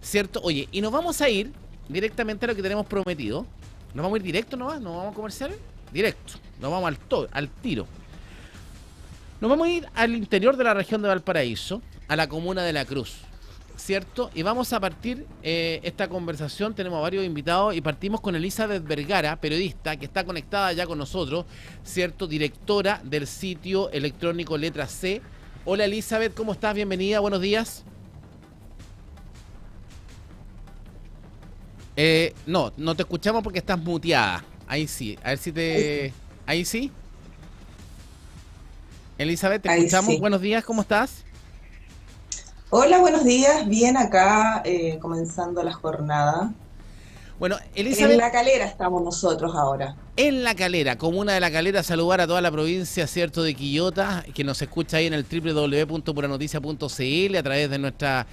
¿cierto? Oye, y nos vamos a ir directamente a lo que tenemos prometido. ¿Nos vamos a ir directo nomás? ¿Nos vamos a comercial? Directo, nos vamos al tiro. Nos vamos a ir al interior de la región de Valparaíso, a la comuna de La Cruz, ¿cierto? Y vamos a partir esta conversación, tenemos varios invitados y partimos con Elizabeth Vergara, periodista, que está conectada ya con nosotros, ¿cierto? Directora del sitio electrónico Letra C. Hola Elizabeth, ¿cómo estás? Bienvenida, buenos días. No te escuchamos porque estás muteada. Ahí sí, a ver si te... Ahí sí. Elizabeth, te escuchamos. Sí. Buenos días, ¿cómo estás? Hola, buenos días. Bien acá, comenzando la jornada. Bueno, En Elizabeth, La Calera estamos nosotros ahora. en La Calera, comuna de La Calera, saludar a toda la provincia, ¿cierto?, de Quillota, que nos escucha ahí en el www.puranoticia.cl a través de nuestra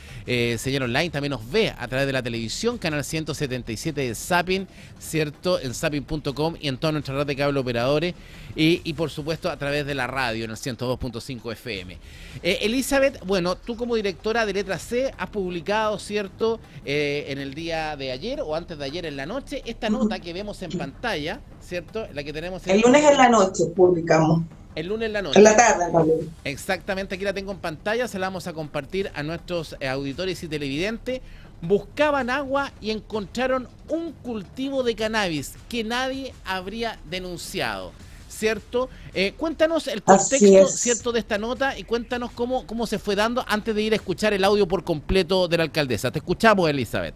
señal online, también nos ve a través de la televisión, canal 177 de Zapping, ¿cierto?, en zapping.com y en toda nuestra red de cable operadores, y por supuesto a través de la radio en el 102.5 FM. Elizabeth, bueno, tú como directora de Letra C has publicado, ¿cierto?, en el día de ayer o antes de ayer en la noche, esta Ujú. nota que vemos en pantalla, ¿cierto? La que tenemos en El este lunes en momento, la noche publicamos. el lunes en la En la noche. tarde, en realidad. Exactamente, aquí la tengo en pantalla, se la vamos a compartir a nuestros auditores y televidentes. Buscaban agua y encontraron un cultivo de cannabis que nadie habría denunciado, ¿cierto? Cuéntanos el Así contexto, es. ¿cierto?, de esta nota y cuéntanos cómo se fue dando antes de ir a escuchar el audio por completo de la alcaldesa. Te escuchamos, Elizabeth.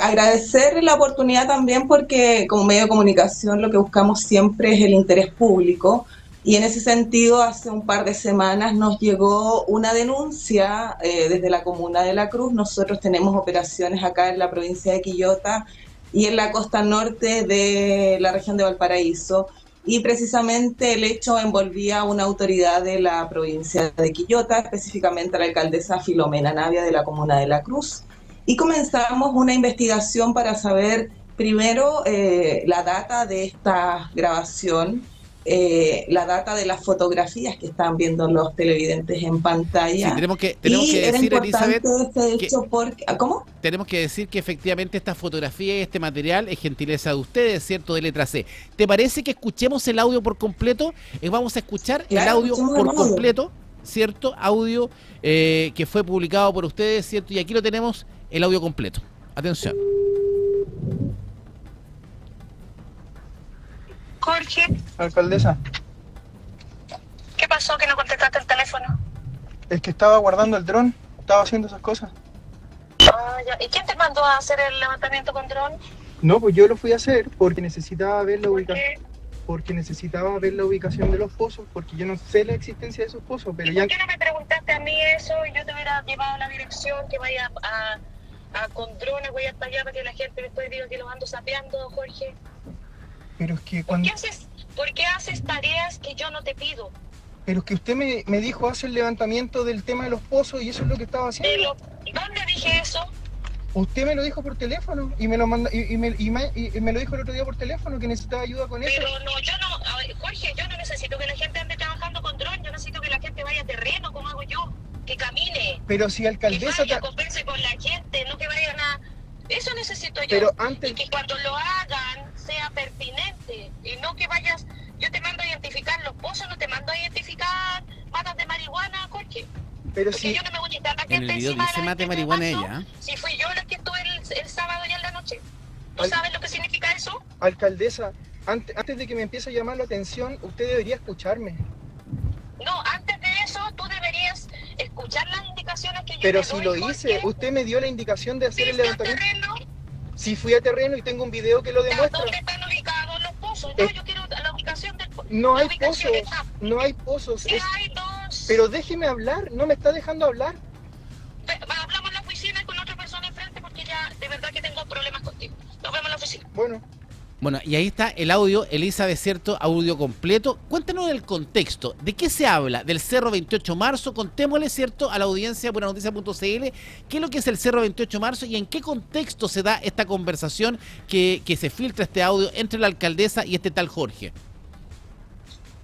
Agradecer la oportunidad también porque como medio de comunicación lo que buscamos siempre es el interés público y en ese sentido hace un par de semanas nos llegó una denuncia desde la comuna de La Cruz. Nosotros tenemos operaciones acá en la provincia de Quillota y en la costa norte de la región de Valparaíso y precisamente el hecho envolvía a una autoridad de la provincia de Quillota, específicamente a la alcaldesa Filomena Navia de la comuna de La Cruz. Y comenzamos una investigación para saber primero la data de esta grabación, la data de las fotografías que están viendo los televidentes en Sí, pantalla. tenemos Y que era decir, Elizabeth, importante este que hecho porque... ¿Cómo? tenemos que decir que efectivamente esta fotografía y este material es gentileza de ustedes, ¿cierto?, de Letra C. ¿Te parece que escuchemos el audio por completo? Vamos a escuchar el Claro, audio escuchemos el por audio. completo, ¿cierto? Audio que fue publicado por ustedes, ¿cierto? Y aquí lo tenemos, el audio completo. Atención. Jorge, Alcaldesa, ¿qué pasó que no contestaste el teléfono? es que estaba guardando el dron, estaba haciendo esas cosas. Ah, ya. ¿Y quién te mandó a hacer el levantamiento con dron? No, pues yo lo fui a hacer porque necesitaba ver ¿Por qué? la ubicación de los pozos, porque yo no sé la existencia de esos pozos, pero ¿Y ya por qué no me preguntaste a mí eso y yo te hubiera llevado a la dirección que vaya a con drones, voy hasta allá para que la gente después diga que los ando sapeando, Jorge? pero es que ¿Por cuando por qué haces tareas que yo no te pido? pero es que usted me dijo hacer el levantamiento del tema de los pozos y eso es lo que estaba haciendo. ¿Dónde dije eso? Usted me lo dijo por teléfono y me lo manda y me lo dijo el otro día por teléfono que necesitaba ayuda con eso. Pero no, yo no, a ver, Jorge, yo no necesito que la gente ande trabajando con dron, yo necesito que la gente vaya a terreno, como hago yo, que camine. Pero si Que alcaldesa vaya, converse con la gente, no que vayan a... Eso necesito yo. pero antes Y que cuando lo hagan sea pertinente. Y no que vayas... Yo te mando a identificar los pozos, no te mando a identificar matas de marihuana, Jorge. pero Porque si yo no me voy a quitar la En gente el video encima de dice la mate gente que marihuana mando, ella. si fui yo la que estuve el sábado y en la noche. ¿Tú Al- sabes lo que significa eso? alcaldesa, antes de que me empiece a llamar la atención, usted debería escucharme. No, antes de eso tú deberías escuchar las indicaciones que yo Pero te si doy, lo hice, Jorge. usted me dio la indicación de hacer el ¿Fuiste al levantamiento. terreno? Si fui a terreno y tengo un video que lo Ya, demuestra. ¿dónde están ubicados los pozos? No, Eh, yo quiero la ubicación del pozo. No La hay ubicación pozos, está. no hay pozos. Sí hay dos. Pero déjeme hablar, no me está dejando hablar. Hablamos en la oficina con otra persona enfrente porque ya de verdad que tengo problemas contigo. Nos vemos en la oficina. Bueno, Bueno, y ahí está el audio, Elizabeth, ¿cierto? Audio completo. Cuéntanos el contexto. ¿De qué se habla? Del Cerro 28 de Marzo. Contémosle, ¿cierto?, a la audiencia por noticia.cl qué es lo que es el Cerro 28 de Marzo y en qué contexto se da esta conversación que se filtra este audio entre la alcaldesa y este tal Jorge.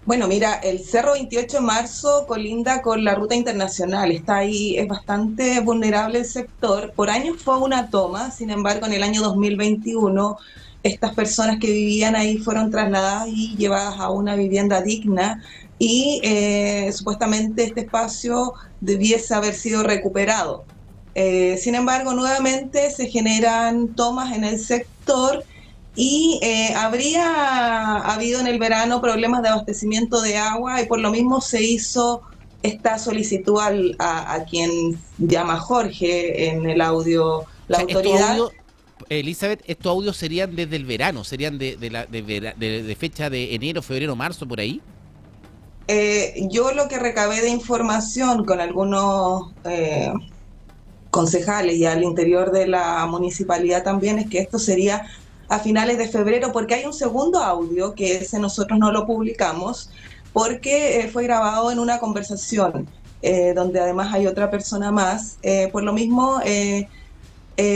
Bueno, mira, el Cerro 28 de Marzo colinda con la ruta internacional, está ahí, es bastante vulnerable el sector. Por años fue una toma, sin embargo, en el año 2021 estas personas que vivían ahí fueron trasladadas y llevadas a una vivienda digna y supuestamente este espacio debiese haber sido recuperado. Sin embargo, nuevamente se generan tomas en el sector y habría habido en el verano problemas de abastecimiento de agua y por lo mismo se hizo esta solicitud a quien llama Jorge en el audio, la O sea, estos autoridad. audios, Elizabeth, estos audios serían desde el verano, serían de fecha de enero, febrero, marzo, por ahí. Yo lo que recabé de información con algunos concejales y al interior de la municipalidad también es que esto sería a finales de febrero, porque hay un segundo audio que ese nosotros no lo publicamos, porque fue grabado en una conversación donde además hay otra persona más. Por lo mismo,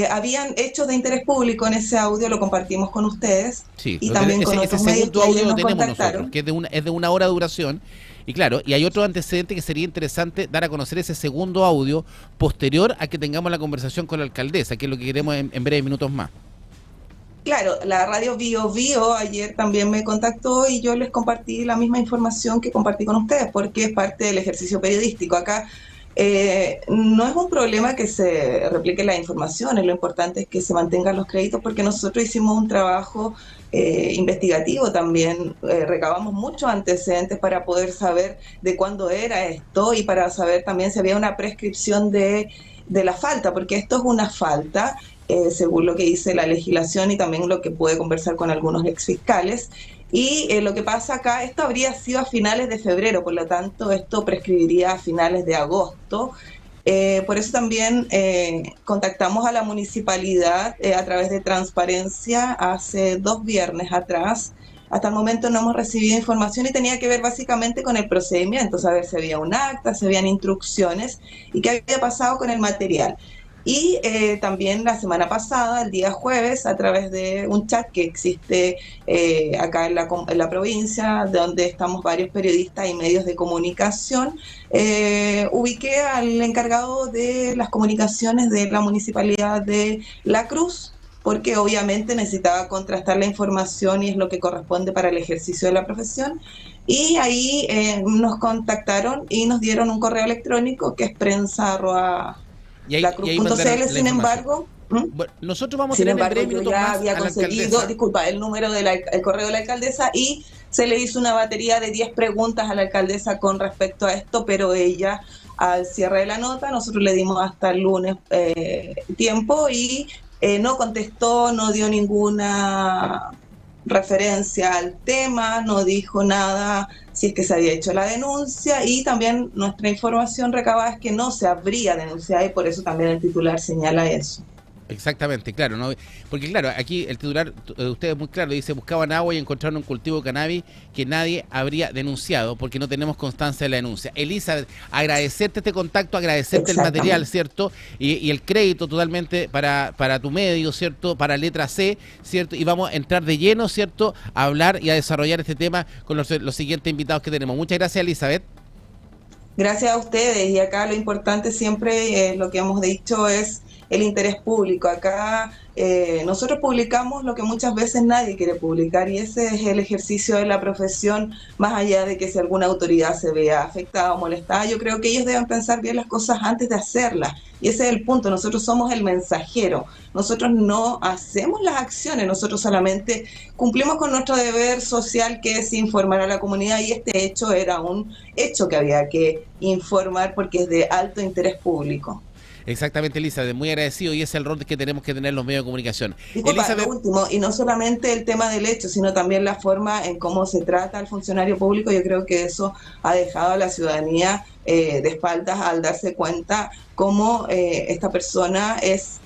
habían hechos de interés público en ese audio, lo compartimos con ustedes Sí, y también con ese otros medios segundo que ayer audio lo nos tenemos nosotros, contactaron. que es de una hora de duración. Y claro, y hay otro antecedente que sería interesante dar a conocer ese segundo audio posterior a que tengamos la conversación con la alcaldesa, que es lo que queremos en breves minutos más. Claro, la radio Bio Bio ayer también me contactó y yo les compartí la misma información que compartí con ustedes, porque es parte del ejercicio periodístico. Acá no es un problema que se replique la información, lo importante es que se mantengan los créditos, porque nosotros hicimos un trabajo investigativo también, recabamos muchos antecedentes para poder saber de cuándo era esto y para saber también si había una prescripción de la falta, porque esto es una falta según lo que dice la legislación y también lo que pude conversar con algunos exfiscales. Y lo que pasa acá, esto habría sido a finales de febrero, por lo tanto esto prescribiría a finales de agosto. Por eso también contactamos a la municipalidad a través de Transparencia hace 2 viernes atrás. Hasta el momento no hemos recibido información y tenía que ver básicamente con el procedimiento, saber si había un acta, si habían instrucciones y qué había pasado con el material. Y también la semana pasada, el día jueves, a través de un chat que existe acá en la provincia, donde estamos varios periodistas y medios de comunicación, ubiqué al encargado de las comunicaciones de la Municipalidad de La Cruz, porque obviamente necesitaba contrastar la información y es lo que corresponde para el ejercicio de la profesión. Y ahí nos contactaron y nos dieron un correo electrónico que es Y ahí mandaron prensa@lacruz.cl. la Sin información. embargo, Bueno, nosotros vamos a sin tener en embargo, breves yo minutos ya más había a la conseguido, alcaldesa. disculpa, el número el correo de la alcaldesa y se le hizo una batería de 10 preguntas a la alcaldesa con respecto a esto, pero ella, al cierre de la nota, nosotros le dimos hasta el lunes tiempo y no contestó, no dio ninguna referencia al tema, no dijo nada si es que se había hecho la denuncia y también nuestra información recabada es que no se habría denunciado y por eso también el titular señala eso. Exactamente, claro, ¿no? Porque claro, aquí el titular de ustedes muy claro dice: buscaban agua y encontraron un cultivo de cannabis que nadie habría denunciado porque no tenemos constancia de la denuncia. Elizabeth, agradecerte este contacto, agradecerte el material, ¿cierto? Y el crédito totalmente para tu medio, ¿cierto? Para Letra C, ¿cierto? Y vamos a entrar de lleno, ¿cierto? A hablar y a desarrollar este tema con los siguientes invitados que tenemos. Muchas gracias, Elizabeth. Gracias a ustedes y acá lo importante siempre, lo que hemos dicho es el interés público. Acá nosotros publicamos lo que muchas veces nadie quiere publicar y ese es el ejercicio de la profesión, más allá de que si alguna autoridad se vea afectada o molestada, yo creo que ellos deben pensar bien las cosas antes de hacerlas y ese es el punto, nosotros somos el mensajero, nosotros no hacemos las acciones, nosotros solamente cumplimos con nuestro deber social que es informar a la comunidad y este hecho era un hecho que había que informar porque es de alto interés público. Exactamente, Elizabeth, muy agradecido y ese es el rol que tenemos que tener los medios de comunicación. Disculpa, Elizabeth, lo último, y no solamente el tema del hecho, sino también la forma en cómo se trata al funcionario público, yo creo que eso ha dejado a la ciudadanía de espaldas al darse cuenta cómo esta persona es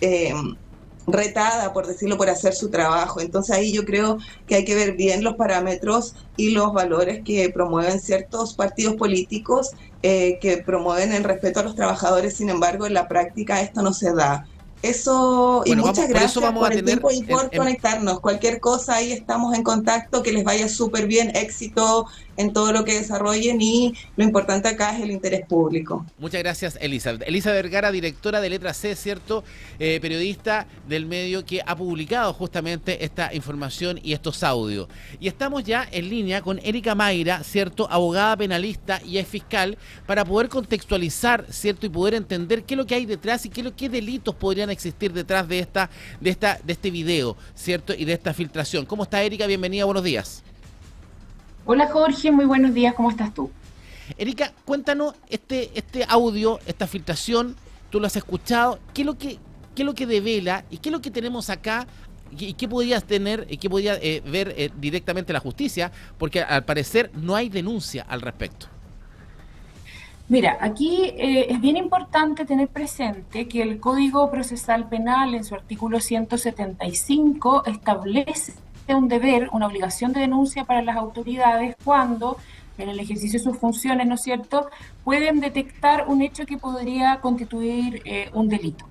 retada, por decirlo, por hacer su trabajo. Entonces ahí yo creo que hay que ver bien los parámetros y los valores que promueven ciertos partidos políticos que promueven el respeto a los trabajadores, sin embargo en la práctica esto no se da. Eso, y muchas gracias por el tiempo y por conectarnos. Cualquier cosa, ahí estamos en contacto, que les vaya súper bien, éxito en todo lo que desarrollen y lo importante acá es el interés público. Muchas gracias, Elisa. Elisa Vergara, directora de Letra C, ¿cierto? Periodista del medio que ha publicado justamente esta información y estos audios. Y estamos ya en línea con Erika Mayra, ¿cierto? Abogada penalista y es fiscal, para poder contextualizar, ¿cierto? Y poder entender qué es lo que hay detrás y qué delitos podrían existir detrás de este video, ¿cierto? Y de esta filtración. ¿Cómo está, Erika? Bienvenida, buenos días. Hola Jorge, muy buenos días, ¿cómo estás tú? Erika, cuéntanos este audio, esta filtración, tú lo has escuchado, ¿qué es lo que devela y qué es lo que tenemos acá y qué podías tener y qué podía ver directamente la justicia? Porque al parecer no hay denuncia al respecto. Mira, aquí es bien importante tener presente que el Código Procesal Penal en su artículo 175 establece un deber, una obligación de denuncia para las autoridades cuando, en el ejercicio de sus funciones, ¿no es cierto?, pueden detectar un hecho que podría constituir un delito.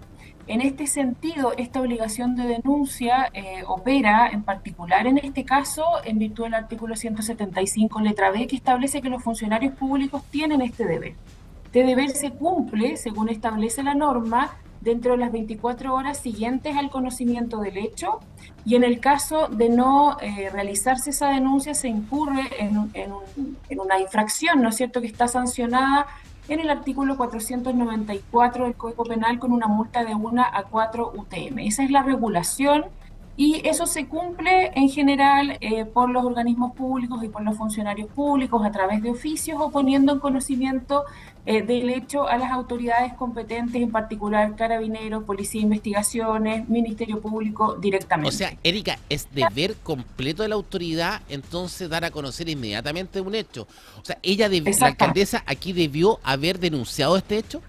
En este sentido, esta obligación de denuncia opera en particular en este caso en virtud del artículo 175 letra B, que establece que los funcionarios públicos tienen este deber. Este deber se cumple, según establece la norma, dentro de las 24 horas siguientes al conocimiento del hecho, y en el caso de no realizarse esa denuncia se incurre en una infracción, ¿no es cierto?, que está sancionada en el artículo 494 del Código Penal con una multa de 1 a 4 UTM. Esa es la regulación y eso se cumple en general por los organismos públicos y por los funcionarios públicos a través de oficios o poniendo en conocimiento del hecho a las autoridades competentes, en particular Carabineros, Policía de Investigaciones, Ministerio Público directamente. O sea, Erika, es deber completo de la autoridad entonces dar a conocer inmediatamente un hecho. O sea, la alcaldesa aquí debió haber denunciado este hecho.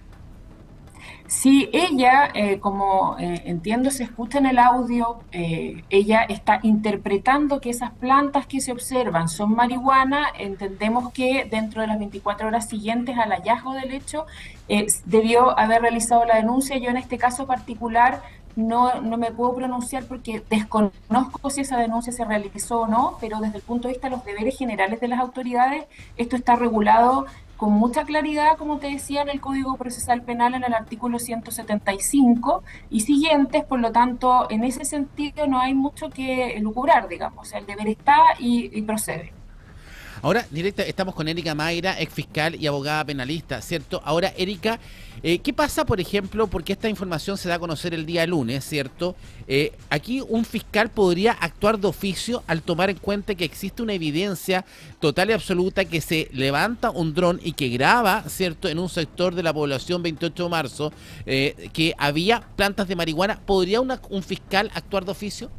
Sí, ella, como entiendo, se escucha en el audio, ella está interpretando que esas plantas que se observan son marihuana. Entendemos que dentro de las 24 horas siguientes al hallazgo del hecho debió haber realizado la denuncia. Yo en este caso particular no me puedo pronunciar porque desconozco si esa denuncia se realizó o no, pero desde el punto de vista de los deberes generales de las autoridades, esto está regulado con mucha claridad, como te decía, en el Código Procesal Penal en el artículo 175 y siguientes, por lo tanto, en ese sentido no hay mucho que lucubrar, digamos, o sea, el deber está y procede. Ahora, directa, estamos con Erika Mayra, ex fiscal y abogada penalista, ¿cierto? Ahora, Erika, ¿qué pasa, por ejemplo, porque esta información se da a conocer el día lunes, ¿cierto? Aquí un fiscal podría actuar de oficio al tomar en cuenta que existe una evidencia total y absoluta que se levanta un dron y que graba, ¿cierto?, en un sector de la población 28 de marzo, que había plantas de marihuana. ¿Podría un fiscal actuar de oficio?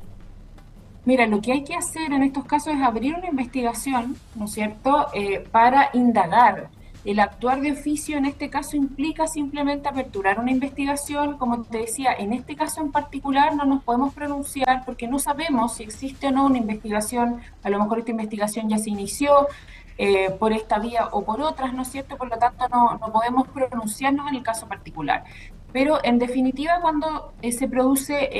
Mira, lo que hay que hacer en estos casos es abrir una investigación, ¿no es cierto?, para indagar. El actuar de oficio en este caso implica simplemente aperturar una investigación. Como te decía, en este caso en particular no nos podemos pronunciar porque no sabemos si existe o no una investigación. A lo mejor esta investigación ya se inició por esta vía o por otras, ¿no es cierto? Por lo tanto, no podemos pronunciarnos en el caso particular. Pero en definitiva, cuando se produce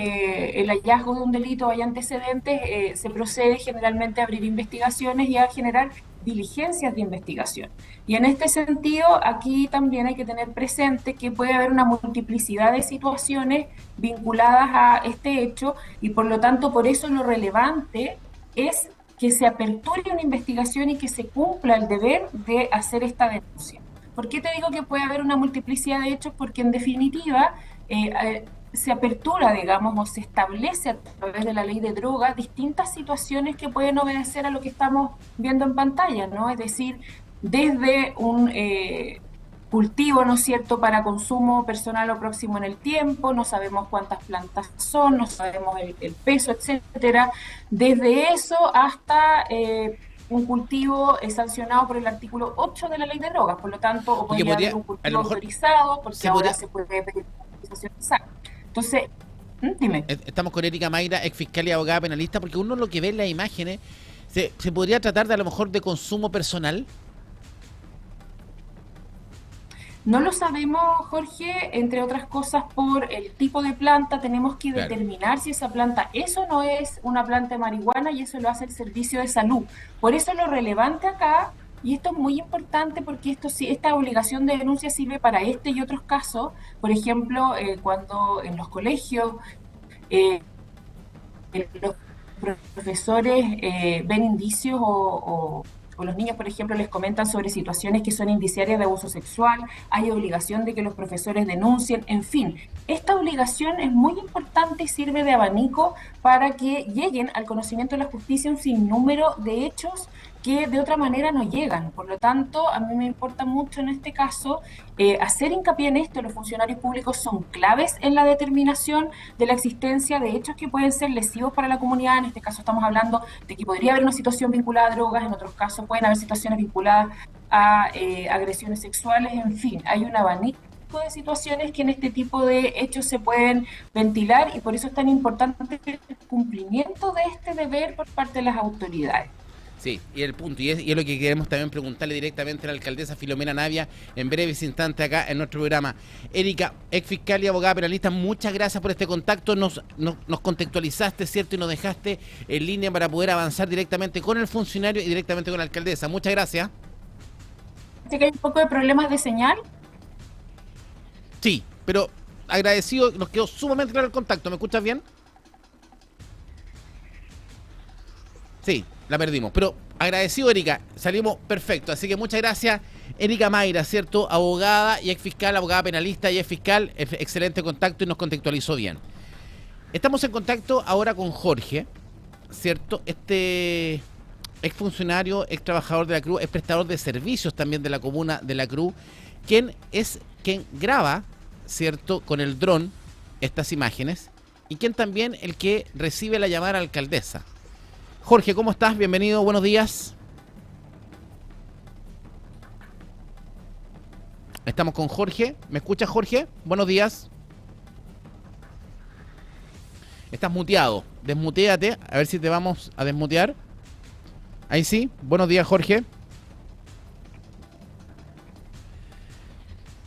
el hallazgo de un delito o hay antecedentes, se procede generalmente a abrir investigaciones y a generar diligencias de investigación. Y en este sentido, aquí también hay que tener presente que puede haber una multiplicidad de situaciones vinculadas a este hecho y por lo tanto, por eso lo relevante es que se aperture una investigación y que se cumpla el deber de hacer esta denuncia. ¿Por qué te digo que puede haber una multiplicidad de hechos? Porque en definitiva se apertura, digamos, o se establece a través de la ley de drogas distintas situaciones que pueden obedecer a lo que estamos viendo en pantalla, ¿no? Es decir, desde un cultivo, ¿no es cierto?, para consumo personal o próximo en el tiempo, no sabemos cuántas plantas son, no sabemos el peso, etcétera. Desde eso hasta un cultivo sancionado por el artículo 8 de la ley de drogas, por lo tanto, o podría haber un cultivo autorizado, porque ahora se puede pedir autorización exacta. Entonces, dime. Estamos con Erika Mayra, ex fiscal y abogada penalista, porque uno lo que ve en las imágenes, ¿se podría tratar de a lo mejor de consumo personal? No lo sabemos, Jorge, entre otras cosas por el tipo de planta. Tenemos que determinar si esa planta, eso no es una planta de marihuana y eso lo hace el Servicio de Salud. Por eso lo relevante acá Y esto es muy importante porque esta obligación de denuncia sirve para este y otros casos. Por ejemplo, cuando en los colegios eh, los profesores ven indicios o los niños, por ejemplo, les comentan sobre situaciones que son indiciarias de abuso sexual, hay obligación de que los profesores denuncien, en fin. Esta obligación es muy importante y sirve de abanico para que lleguen al conocimiento de la justicia un sinnúmero de hechos que de otra manera no llegan. Por lo tanto, a mí me importa mucho en este caso hacer hincapié en esto. Los funcionarios públicos son claves en la determinación de la existencia de hechos que pueden ser lesivos para la comunidad. En este caso estamos hablando de que podría haber una situación vinculada a drogas, en otros casos pueden haber situaciones vinculadas a agresiones sexuales, en fin, hay un abanico de situaciones que en este tipo de hechos se pueden ventilar y por eso es tan importante el cumplimiento de este deber por parte de las autoridades. Sí, y el punto, y es lo que queremos también preguntarle directamente a la alcaldesa Filomena Navia en breves instantes acá en nuestro programa. Erika, ex fiscal y abogada penalista, muchas gracias por este contacto, nos contextualizaste, ¿cierto? Y nos dejaste en línea para poder avanzar directamente con el funcionario y directamente con la alcaldesa. Muchas gracias. Sé que hay un poco de problemas de señal. Sí, pero agradecido, nos quedó sumamente claro el contacto. ¿Me escuchas bien? Sí, la perdimos, pero agradecido, Erika, salimos perfecto, así que muchas gracias, Erika Mayra, ¿cierto? Abogada y ex fiscal, abogada penalista y ex fiscal, excelente contacto y nos contextualizó bien. Estamos en contacto ahora con Jorge, ¿cierto? Este ex funcionario, ex trabajador de la Cruz, ex prestador de servicios también de la comuna de la Cruz, quien graba, ¿cierto? Con el dron estas imágenes y quien también el que recibe la llamada a la alcaldesa. Jorge, ¿cómo estás? Bienvenido, buenos días. Estamos con Jorge. ¿Me escuchas, Jorge? Buenos días. Estás muteado. Desmuteate, a ver si te vamos a desmutear. Ahí sí. Buenos días, Jorge.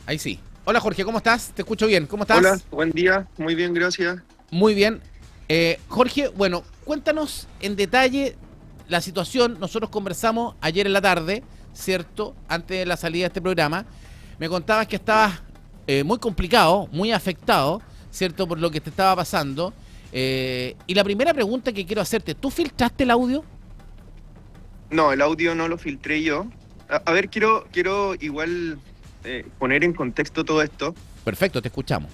Ahí sí. Hola, Jorge, ¿cómo estás? Te escucho bien. ¿Cómo estás? Hola, buen día. Muy bien, gracias. Muy bien. Jorge, bueno, cuéntanos en detalle la situación. Nosotros conversamos ayer en la tarde, ¿cierto? Antes de la salida de este programa. Me contabas que estabas muy complicado, muy afectado, ¿cierto? Por lo que te estaba pasando. Y la primera pregunta que quiero hacerte, ¿tú filtraste el audio? No, el audio no lo filtré yo. A ver, quiero igual poner en contexto todo esto. Perfecto, te escuchamos.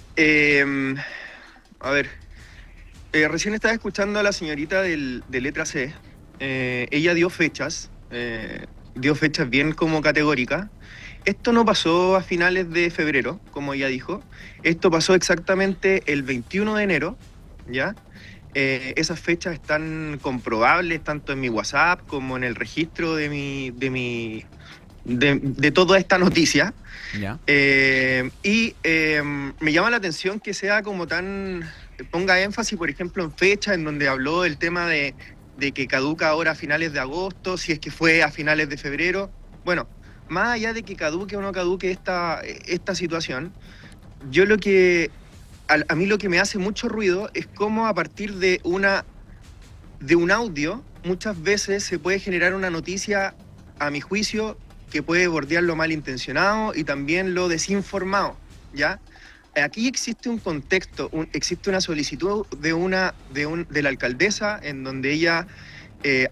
A ver. Recién estaba escuchando a la señorita de letra C. Ella dio fechas bien como categóricas. Esto no pasó a finales de febrero, como ella dijo. Esto pasó exactamente el 21 de enero, ¿ya? Esas fechas están comprobables tanto en mi WhatsApp como en el registro de toda esta noticia. Ya. Me llama la atención que sea como ponga énfasis, por ejemplo, en fecha en donde habló del tema de que caduca ahora a finales de agosto, si es que fue a finales de febrero. Bueno, más allá de que caduque o no caduque esta situación, a mí lo que me hace mucho ruido es cómo a partir de un audio muchas veces se puede generar una noticia, a mi juicio, que puede bordear lo malintencionado y también lo desinformado, ¿ya? Aquí existe un contexto, existe una solicitud de la alcaldesa en donde ella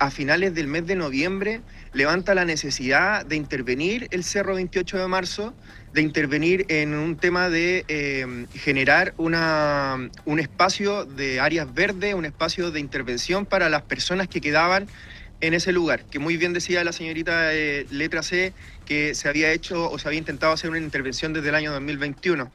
a finales del mes de noviembre levanta la necesidad de intervenir el Cerro 28 de marzo, de intervenir en un tema de generar un espacio de áreas verdes, un espacio de intervención para las personas que quedaban en ese lugar, que muy bien decía la señorita letra C que se había hecho o se había intentado hacer una intervención desde el año 2021.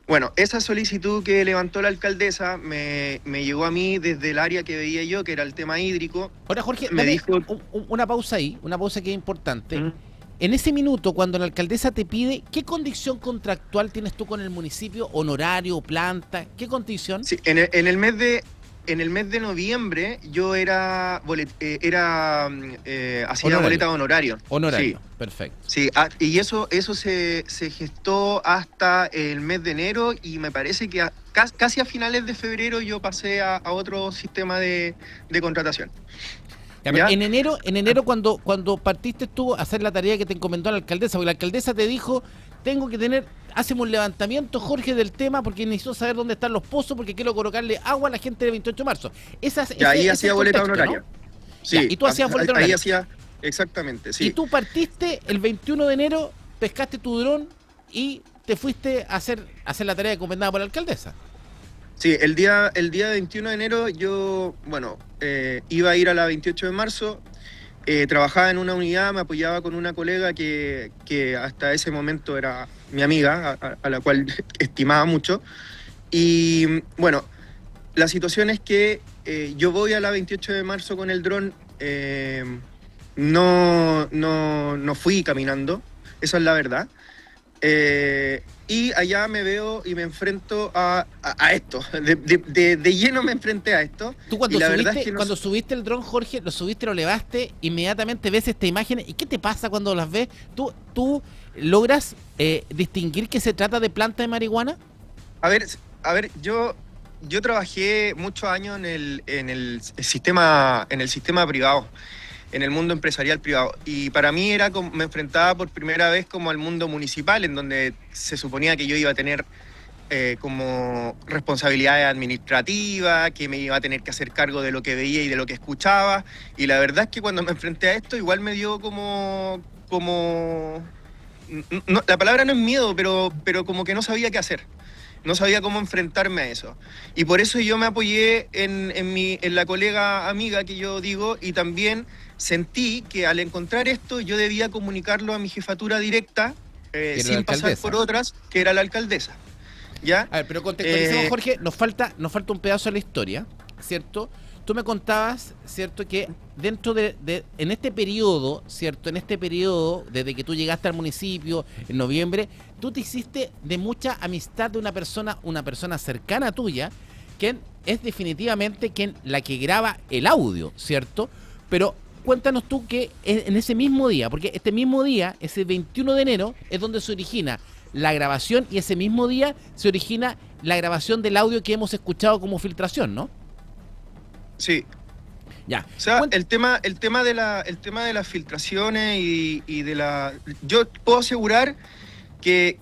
Bueno, esa solicitud que levantó la alcaldesa me llegó a mí desde el área que veía yo, que era el tema hídrico. Ahora, Jorge, me dijo una pausa ahí, una pausa que es importante. En ese minuto, cuando la alcaldesa te pide, ¿qué condición contractual tienes tú con el municipio? ¿Honorario, planta? ¿Qué condición? Sí, en el mes de noviembre yo hacía boleta de honorario. Honorario, sí. Perfecto. Sí, y eso se gestó hasta el mes de enero y me parece que casi a finales de febrero yo pasé a otro sistema de contratación. Ya, pero en enero cuando partiste tú a hacer la tarea que te encomendó la alcaldesa, porque la alcaldesa te dijo, hacemos un levantamiento, Jorge, del tema, porque necesito saber dónde están los pozos, porque quiero colocarle agua a la gente del 28 de marzo. Ahí hacía boleta honoraria. ¿No? Sí, ya, y tú hacías boleta honoraria. Ahí hacía, exactamente, sí. Y tú partiste el 21 de enero, pescaste tu dron y te fuiste a hacer la tarea encomendada por la alcaldesa. Sí, el día 21 de enero yo, iba a ir a la 28 de marzo, trabajaba en una unidad, me apoyaba con una colega que hasta ese momento era mi amiga, a la cual estimaba mucho. Y bueno, la situación es que yo voy a la 28 de marzo con el dron, no fui caminando, esa es la verdad. Y allá me veo y me enfrento a esto, de lleno me enfrenté a esto. Tú cuando subiste el dron, Jorge, lo subiste, lo elevaste, inmediatamente ves esta imagen, ¿y qué te pasa cuando las ves? ¿Tú logras distinguir que se trata de planta de marihuana? A ver, yo trabajé muchos años en el sistema privado, en el mundo empresarial privado, y para mí era como, me enfrentaba por primera vez como al mundo municipal, en donde se suponía que yo iba a tener como responsabilidades administrativas, que me iba a tener que hacer cargo de lo que veía y de lo que escuchaba, y la verdad es que cuando me enfrenté a esto igual me dio como no, la palabra no es miedo, pero como que no sabía qué hacer. No sabía cómo enfrentarme a eso. Y por eso yo me apoyé en la colega amiga que yo digo, y también sentí que al encontrar esto yo debía comunicarlo a mi jefatura directa, sin pasar por otras, que era la alcaldesa. ¿Ya? A ver, pero contextualicemos, Jorge, nos falta un pedazo de la historia, ¿cierto? Tú me contabas, ¿cierto?, que dentro en este periodo, ¿cierto?, desde que tú llegaste al municipio en noviembre, tú te hiciste de mucha amistad de una persona cercana tuya, quien es definitivamente la que graba el audio, ¿cierto? Pero cuéntanos tú que en ese mismo día, porque este mismo día, ese 21 de enero, es donde se origina la grabación, y ese mismo día se origina la grabación del audio que hemos escuchado como filtración, ¿no? Sí. Ya. O sea, el tema de las filtraciones y de la... Yo puedo asegurar que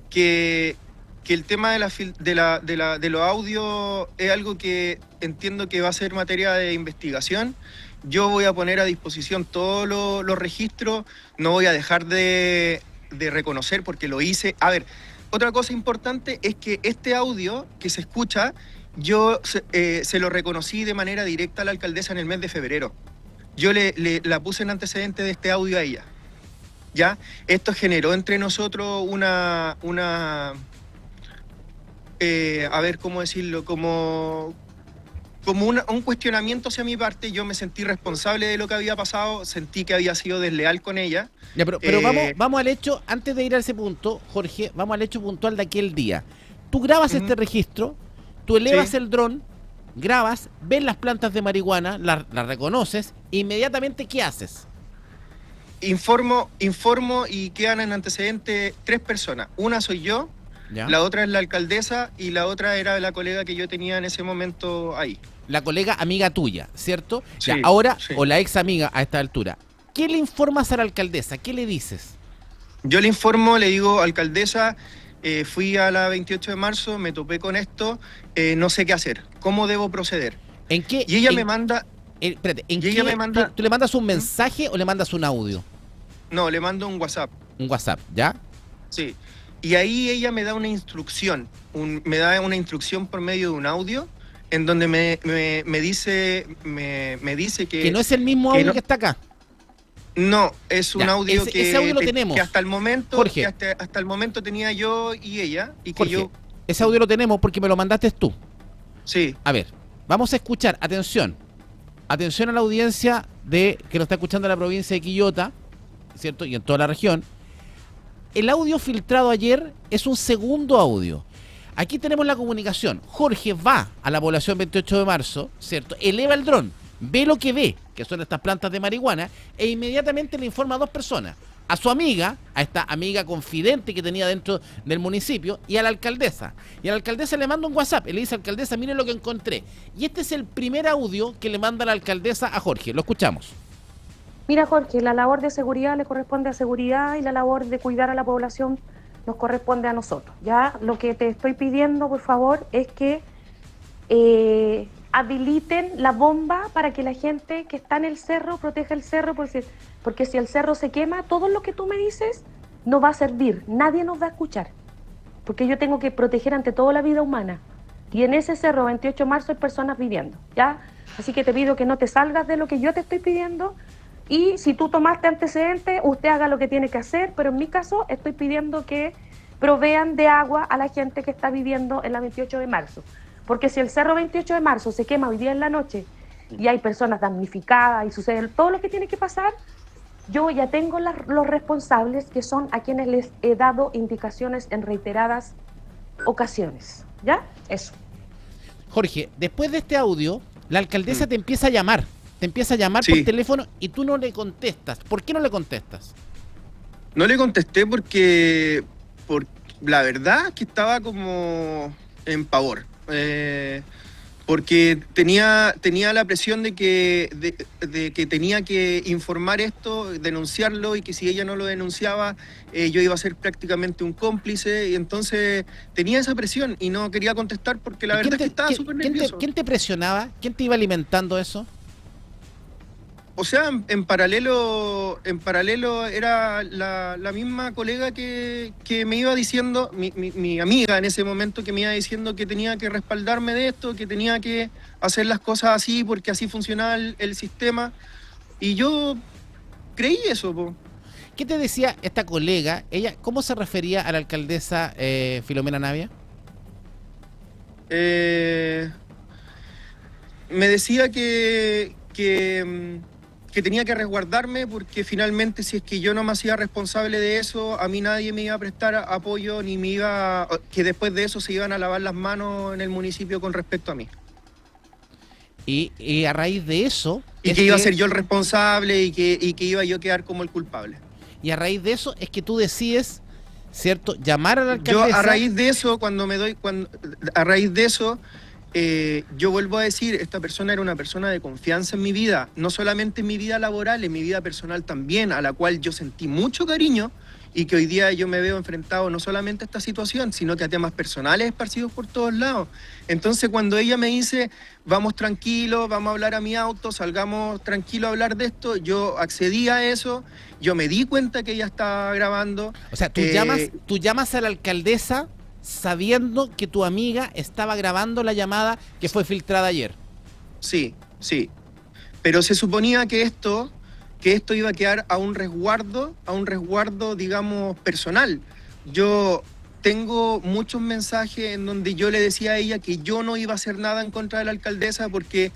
el tema de los audios es algo que entiendo que va a ser materia de investigación. Yo voy a poner a disposición todos los registros, no voy a dejar de reconocer porque lo hice. A ver, otra cosa importante es que este audio que se escucha, yo se lo reconocí de manera directa a la alcaldesa en el mes de febrero. Yo la puse en antecedente de este audio a ella. ¿Ya? Esto generó entre nosotros a ver, ¿cómo decirlo? Como un cuestionamiento hacia mi parte. Yo me sentí responsable de lo que había pasado, sentí que había sido desleal con ella. Ya, pero vamos al hecho, antes de ir a ese punto, Jorge, vamos al hecho puntual de aquel día. Tú grabas este registro, tú elevas el dron, grabas, ves las plantas de marihuana, las reconoces, inmediatamente, ¿qué haces? Informo y quedan en antecedente 3 personas. Una soy yo, ¿ya? La otra es la alcaldesa y la otra era la colega que yo tenía en ese momento ahí. La colega amiga tuya, ¿cierto? Sí, ya, ahora, sí. O la ex amiga a esta altura. ¿Qué le informas a la alcaldesa? ¿Qué le dices? Yo le informo, le digo, alcaldesa, fui a la 28 de marzo, me topé con esto, no sé qué hacer, ¿cómo debo proceder? ¿En qué? Y ella me manda... espérate, ¿en y qué? ella me manda... ¿Tú le mandas un mensaje o le mandas un audio? No, le mando un WhatsApp. Un WhatsApp, ¿ya? Sí. Y ahí ella me da una instrucción, por medio de un audio, en donde me dice que... Que no es el mismo audio que está acá. No, es un audio ese audio lo tenemos. Que hasta el momento, Jorge, hasta el momento tenía yo y ella, y que Jorge, ese audio lo tenemos porque me lo mandaste tú. Sí. A ver, vamos a escuchar, atención a la audiencia que nos está escuchando en la provincia de Quillota, ¿cierto? Y en toda la región. El audio filtrado ayer es un segundo audio. Aquí tenemos la comunicación. Jorge va a la población 28 de marzo, ¿cierto? Eleva el dron, ve lo que ve, que son estas plantas de marihuana, e inmediatamente le informa a 2 personas. A su amiga, a esta amiga confidente que tenía dentro del municipio, y a la alcaldesa. Y a la alcaldesa le manda un WhatsApp, y le dice: alcaldesa, mire lo que encontré. Y este es el primer audio que le manda la alcaldesa a Jorge. Lo escuchamos. Mira, Jorge, la labor de seguridad le corresponde a seguridad y la labor de cuidar a la población nos corresponde a nosotros. Ya lo que te estoy pidiendo, por favor, es que habiliten la bomba para que la gente que está en el cerro proteja el cerro, porque si el cerro se quema, todo lo que tú me dices no va a servir, nadie nos va a escuchar, porque yo tengo que proteger ante todo la vida humana. Y en ese cerro 28 de marzo hay personas viviendo, ¿ya? Así que te pido que no te salgas de lo que yo te estoy pidiendo. Y si tú tomaste antecedentes, usted haga lo que tiene que hacer, pero en mi caso estoy pidiendo que provean de agua a la gente que está viviendo en la 28 de marzo. Porque si el cerro 28 de marzo se quema hoy día en la noche y hay personas damnificadas y sucede todo lo que tiene que pasar, yo ya tengo los responsables, que son a quienes les he dado indicaciones en reiteradas ocasiones. ¿Ya? Eso. Jorge, después de este audio, la alcaldesa te empieza a llamar. Te empieza a llamar por teléfono y tú no le contestas. ¿Por qué no le contestas? No le contesté porque la verdad es que estaba como en pavor. Porque tenía la presión de que tenía que informar esto, denunciarlo, y que si ella no lo denunciaba, yo iba a ser prácticamente un cómplice, y entonces tenía esa presión y no quería contestar porque la verdad es que estaba súper nervioso. ¿Quién te presionaba? ¿Quién te iba alimentando eso? O sea, en paralelo era la misma colega que me iba diciendo, mi amiga en ese momento, que me iba diciendo que tenía que respaldarme de esto, que tenía que hacer las cosas así porque así funcionaba el sistema. Y yo creí eso, po. ¿Qué te decía esta colega? Ella, ¿cómo se refería a la alcaldesa Filomena Navia? Me decía que tenía que resguardarme porque finalmente, si es que yo no me hacía responsable de eso, a mí nadie me iba a prestar apoyo, ni que después de eso se iban a lavar las manos en el municipio con respecto a mí. Y a raíz de eso... Y que iba a ser yo el responsable y que iba yo a quedar como el culpable. Y a raíz de eso es que tú decides, ¿cierto?, llamar a la alcaldesa... Yo a raíz de eso, yo vuelvo a decir, esta persona era una persona de confianza en mi vida, no solamente en mi vida laboral, en mi vida personal también, a la cual yo sentí mucho cariño, y que hoy día yo me veo enfrentado no solamente a esta situación, sino que a temas personales esparcidos por todos lados. Entonces, cuando ella me dice, vamos tranquilos, vamos a hablar a mi auto, salgamos tranquilos a hablar de esto, yo accedí a eso, yo me di cuenta que ella estaba grabando. O sea, tú llamas a la alcaldesa sabiendo que tu amiga estaba grabando la llamada que fue filtrada ayer. Sí. Pero se suponía que esto iba a quedar a un resguardo, digamos, personal. Yo tengo muchos mensajes en donde yo le decía a ella que yo no iba a hacer nada en contra de la alcaldesa porque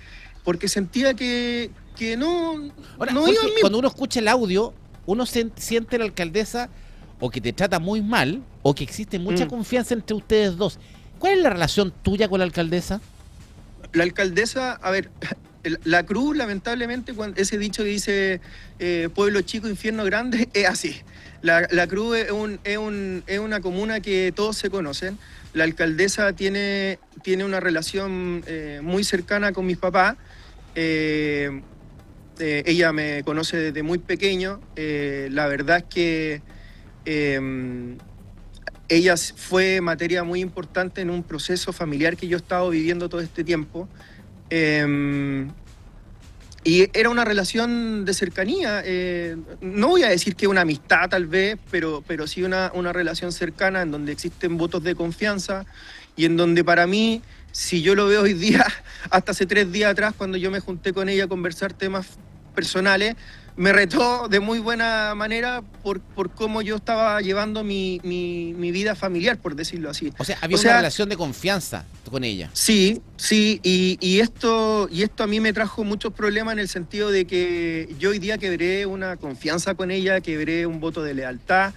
sentía que no... Ahora, no Jorge, iba a mí. cuando uno escucha el audio, uno siente a la alcaldesa o que te trata muy mal o que existe mucha confianza entre ustedes dos. ¿Cuál es la relación tuya con la alcaldesa? La alcaldesa, a ver, la Cruz, lamentablemente, ese dicho que dice pueblo chico, infierno grande, es así. La Cruz es una comuna que todos se conocen. La alcaldesa tiene una relación muy cercana con mis papás. Ella me conoce desde muy pequeño. La verdad es que ella fue materia muy importante en un proceso familiar que yo he estado viviendo todo este tiempo. Y era una relación de cercanía, no voy a decir que una amistad tal vez, pero sí una relación cercana en donde existen votos de confianza y en donde para mí, si yo lo veo hoy día, hasta hace 3 días atrás, cuando yo me junté con ella a conversar temas personales, me retó de muy buena manera por cómo yo estaba llevando mi vida familiar, por decirlo así. O sea, había una relación de confianza con ella. Sí, y esto a mí me trajo muchos problemas en el sentido de que yo hoy día quebré una confianza con ella, quebré un voto de lealtad.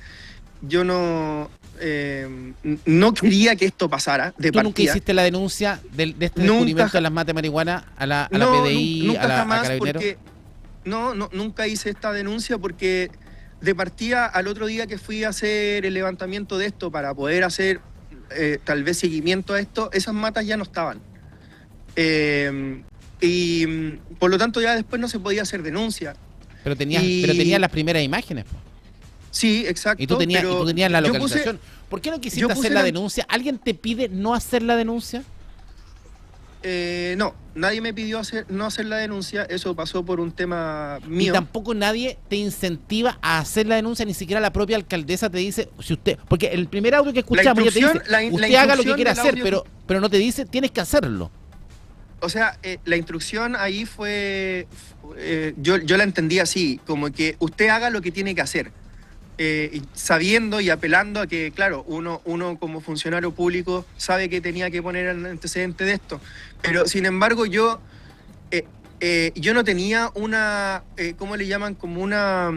Yo no quería que esto pasara de partida. ¿Tú nunca hiciste la denuncia de este descubrimiento de las matas de marihuana a la PDI, nunca a jamás, Carabineros? Nunca hice esta denuncia porque de partida, al otro día que fui a hacer el levantamiento de esto para poder hacer tal vez seguimiento a esto, esas matas ya no estaban. Y por lo tanto ya después no se podía hacer denuncia. Pero tenías las primeras imágenes, po. Sí, exacto. Y tú tenías la yo localización. ¿Por qué no quisiste hacer la denuncia? ¿Alguien te pide no hacer la denuncia? No, nadie me pidió no hacer la denuncia, eso pasó por un tema mío. Y tampoco nadie te incentiva a hacer la denuncia, ni siquiera la propia alcaldesa te dice, si usted, porque el primer audio que escuchamos ya te dice, usted haga lo que quiera hacer, pero no te dice, tienes que hacerlo. O sea, la instrucción ahí fue, yo la entendí así, como que usted haga lo que tiene que hacer. Sabiendo y apelando a que, claro, uno como funcionario público sabe que tenía que poner el antecedente de esto, pero sin embargo yo no tenía una, ¿cómo le llaman? Como una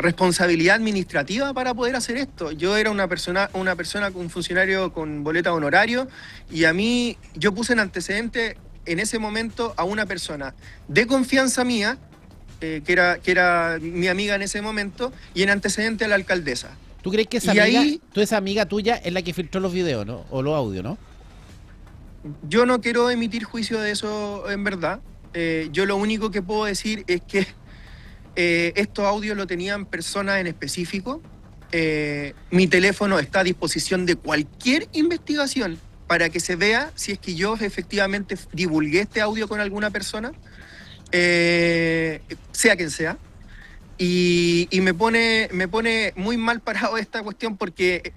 responsabilidad administrativa para poder hacer esto. Yo era una persona, un funcionario con boleta de honorario, y a mí, yo puse en antecedente en ese momento a una persona de confianza mía, que era mi amiga en ese momento, y en antecedente a la alcaldesa. ¿Tú crees que esa amiga tuya es la que filtró los videos, ¿no? O los audios, ¿no? Yo no quiero emitir juicio de eso en verdad. Yo lo único que puedo decir es que estos audios lo tenían personas en específico. Mi teléfono está a disposición de cualquier investigación para que se vea si es que yo efectivamente divulgué este audio con alguna persona. Sea quien sea, y me pone muy mal parado esta cuestión porque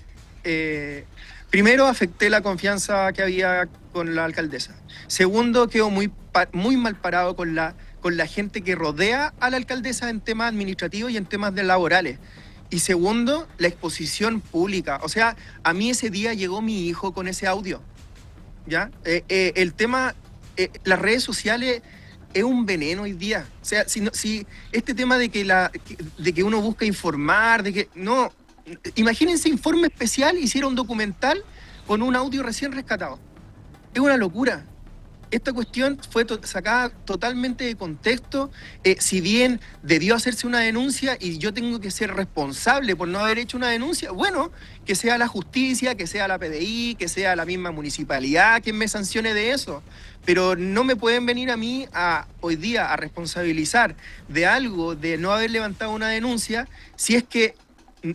primero afecté la confianza que había con la alcaldesa, segundo quedo muy mal parado con la gente que rodea a la alcaldesa en temas administrativos y en temas laborales, y segundo, la exposición pública. O sea, a mí ese día llegó mi hijo con ese audio, ¿ya? El tema, las redes sociales es un veneno hoy día. O sea, si este tema de que uno busca informar, no, imagínense, Informe Especial hiciera un documental con un audio recién rescatado. Es una locura. Esta cuestión fue sacada totalmente de contexto. Si bien debió hacerse una denuncia y yo tengo que ser responsable por no haber hecho una denuncia, bueno, que sea la justicia, que sea la PDI, que sea la misma municipalidad quien me sancione de eso. Pero no me pueden venir a mí hoy día a responsabilizar de algo, de no haber levantado una denuncia, si es que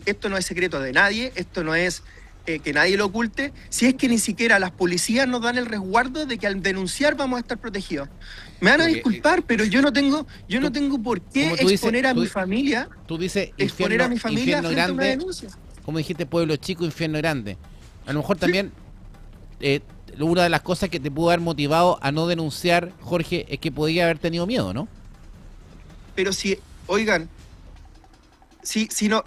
esto no es secreto de nadie, esto no es que nadie lo oculte, si es que ni siquiera las policías nos dan el resguardo de que al denunciar vamos a estar protegidos. Me van a disculpar, pero yo no tengo por qué exponer a mi familia. Tú dices exponer a mi familia frente a una denuncia. Como dijiste, pueblo chico, infierno grande. A lo mejor también una de las cosas que te pudo haber motivado a no denunciar, Jorge, es que podía haber tenido miedo, ¿no? Pero si, oigan, si no,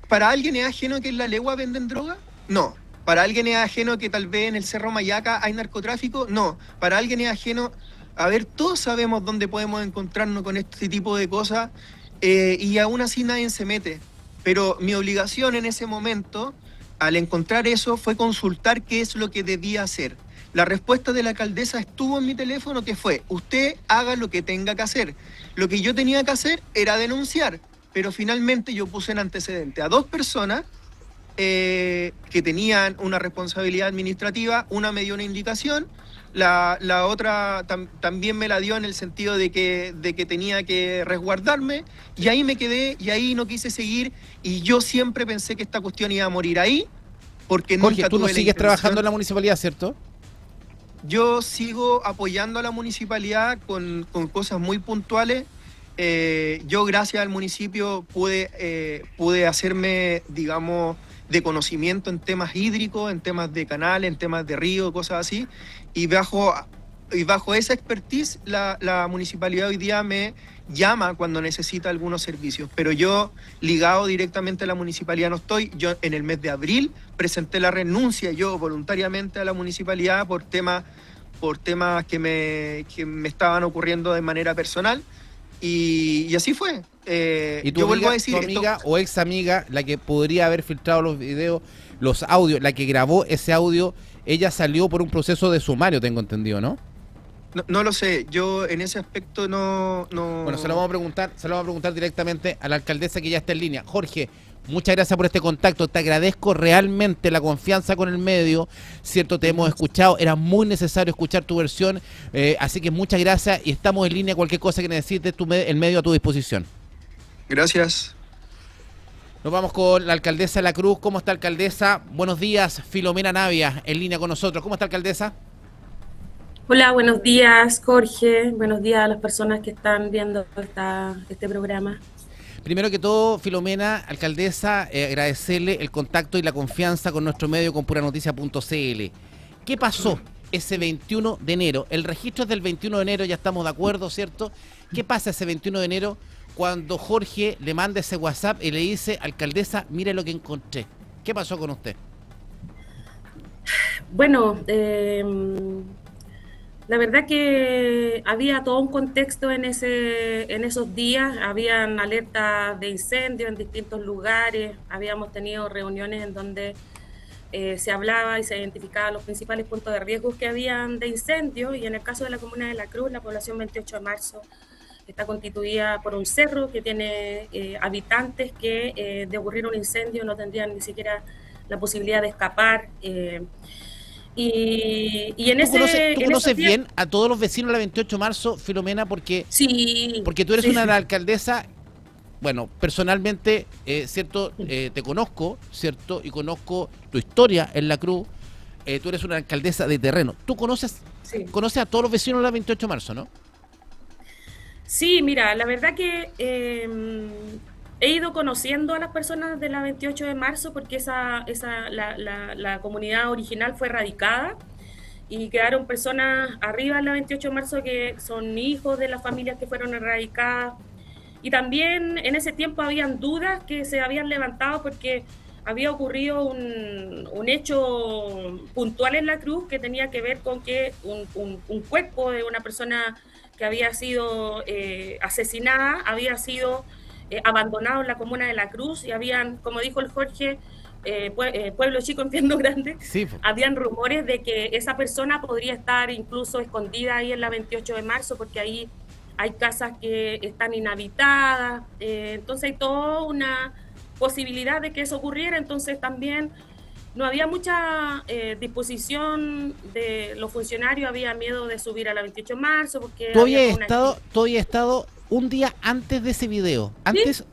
¿para alguien es ajeno que en La Legua venden droga? No. ¿Para alguien es ajeno que tal vez en el Cerro Mayaca hay narcotráfico? No. ¿Para alguien es ajeno? A ver, todos sabemos dónde podemos encontrarnos con este tipo de cosas, y aún así nadie se mete. Pero mi obligación en ese momento, al encontrar eso, fue consultar qué es lo que debía hacer. La respuesta de la alcaldesa estuvo en mi teléfono, que fue: usted haga lo que tenga que hacer. Lo que yo tenía que hacer era denunciar, pero finalmente yo puse en antecedente a 2 personas que tenían una responsabilidad administrativa. Una me dio una indicación, la otra también me la dio en el sentido de que tenía que resguardarme, y ahí me quedé, y ahí no quise seguir, y yo siempre pensé que esta cuestión iba a morir ahí, porque Jorge, nunca tú no tuve la sigues intención. trabajando en la municipalidad, ¿cierto? Yo sigo apoyando a la municipalidad con cosas muy puntuales. Yo, gracias al municipio, pude hacerme, digamos, de conocimiento en temas hídricos, en temas de canales, en temas de río, cosas así, y bajo esa expertise la municipalidad hoy día me llama cuando necesita algunos servicios, pero yo ligado directamente a la municipalidad no estoy. Yo en el mes de abril presenté la renuncia yo voluntariamente a la municipalidad por temas que me estaban ocurriendo de manera personal, y así fue. Y tu yo amiga, vuelvo a decir, tu amiga o ex amiga, la que podría haber filtrado los videos, los audios, la que grabó ese audio, ella salió por un proceso de sumario, tengo entendido, ¿no? No lo sé, yo en ese aspecto no... Bueno, se lo vamos a preguntar directamente a la alcaldesa, que ya está en línea. Jorge, Muchas gracias por este contacto, te agradezco realmente la confianza con el medio, ¿cierto? Te hemos escuchado, era muy necesario escuchar tu versión, así que muchas gracias y estamos en línea, cualquier cosa que necesites, el medio a tu disposición. Gracias. Nos vamos con la alcaldesa de La Cruz. ¿Cómo está, alcaldesa? Buenos días, Filomena Navia, en línea con nosotros. ¿Cómo está, alcaldesa? Hola, buenos días, Jorge. Buenos días a las personas que están viendo este programa. Primero que todo, Filomena, alcaldesa, agradecerle el contacto y la confianza con nuestro medio, con puranoticias.cl. ¿Qué pasó ese 21 de enero? El registro es del 21 de enero, ya estamos de acuerdo, ¿cierto? ¿Qué pasa ese 21 de enero cuando Jorge le manda ese WhatsApp y le dice, alcaldesa, mire lo que encontré? ¿Qué pasó con usted? Bueno, la verdad que había todo un contexto en esos días, habían alertas de incendio en distintos lugares, habíamos tenido reuniones en donde se hablaba y se identificaban los principales puntos de riesgo que habían de incendio, y en el caso de la comuna de La Cruz, la población 28 de marzo está constituida por un cerro que tiene habitantes que de ocurrir un incendio no tendrían ni siquiera la posibilidad de escapar. Y en ¿Tú conoces días, bien a todos los vecinos de la 28 de marzo, Filomena? Porque tú eres una alcaldesa, bueno, personalmente, ¿cierto? Te conozco, ¿cierto? Y conozco tu historia en La Cruz. Tú eres una alcaldesa de terreno. ¿Tú conoces a todos los vecinos de la 28 de marzo, no? Sí, mira, la verdad que he ido conociendo a las personas de la 28 de marzo porque la comunidad original fue erradicada y quedaron personas arriba en la 28 de marzo que son hijos de las familias que fueron erradicadas. Y también en ese tiempo habían dudas que se habían levantado porque había ocurrido un hecho puntual en La Cruz que tenía que ver con que un cuerpo de una persona que había sido asesinada había sido abandonado en la comuna de La Cruz, y habían, como dijo el Jorge, pueblo chico, infierno grande, sí. Habían rumores de que esa persona podría estar incluso escondida ahí en la 28 de marzo, porque ahí hay casas que están inhabitadas, entonces hay toda una posibilidad de que eso ocurriera. Entonces también no había mucha disposición de los funcionarios, había miedo de subir a la 28 de marzo, porque tú habías estado un día antes de ese video,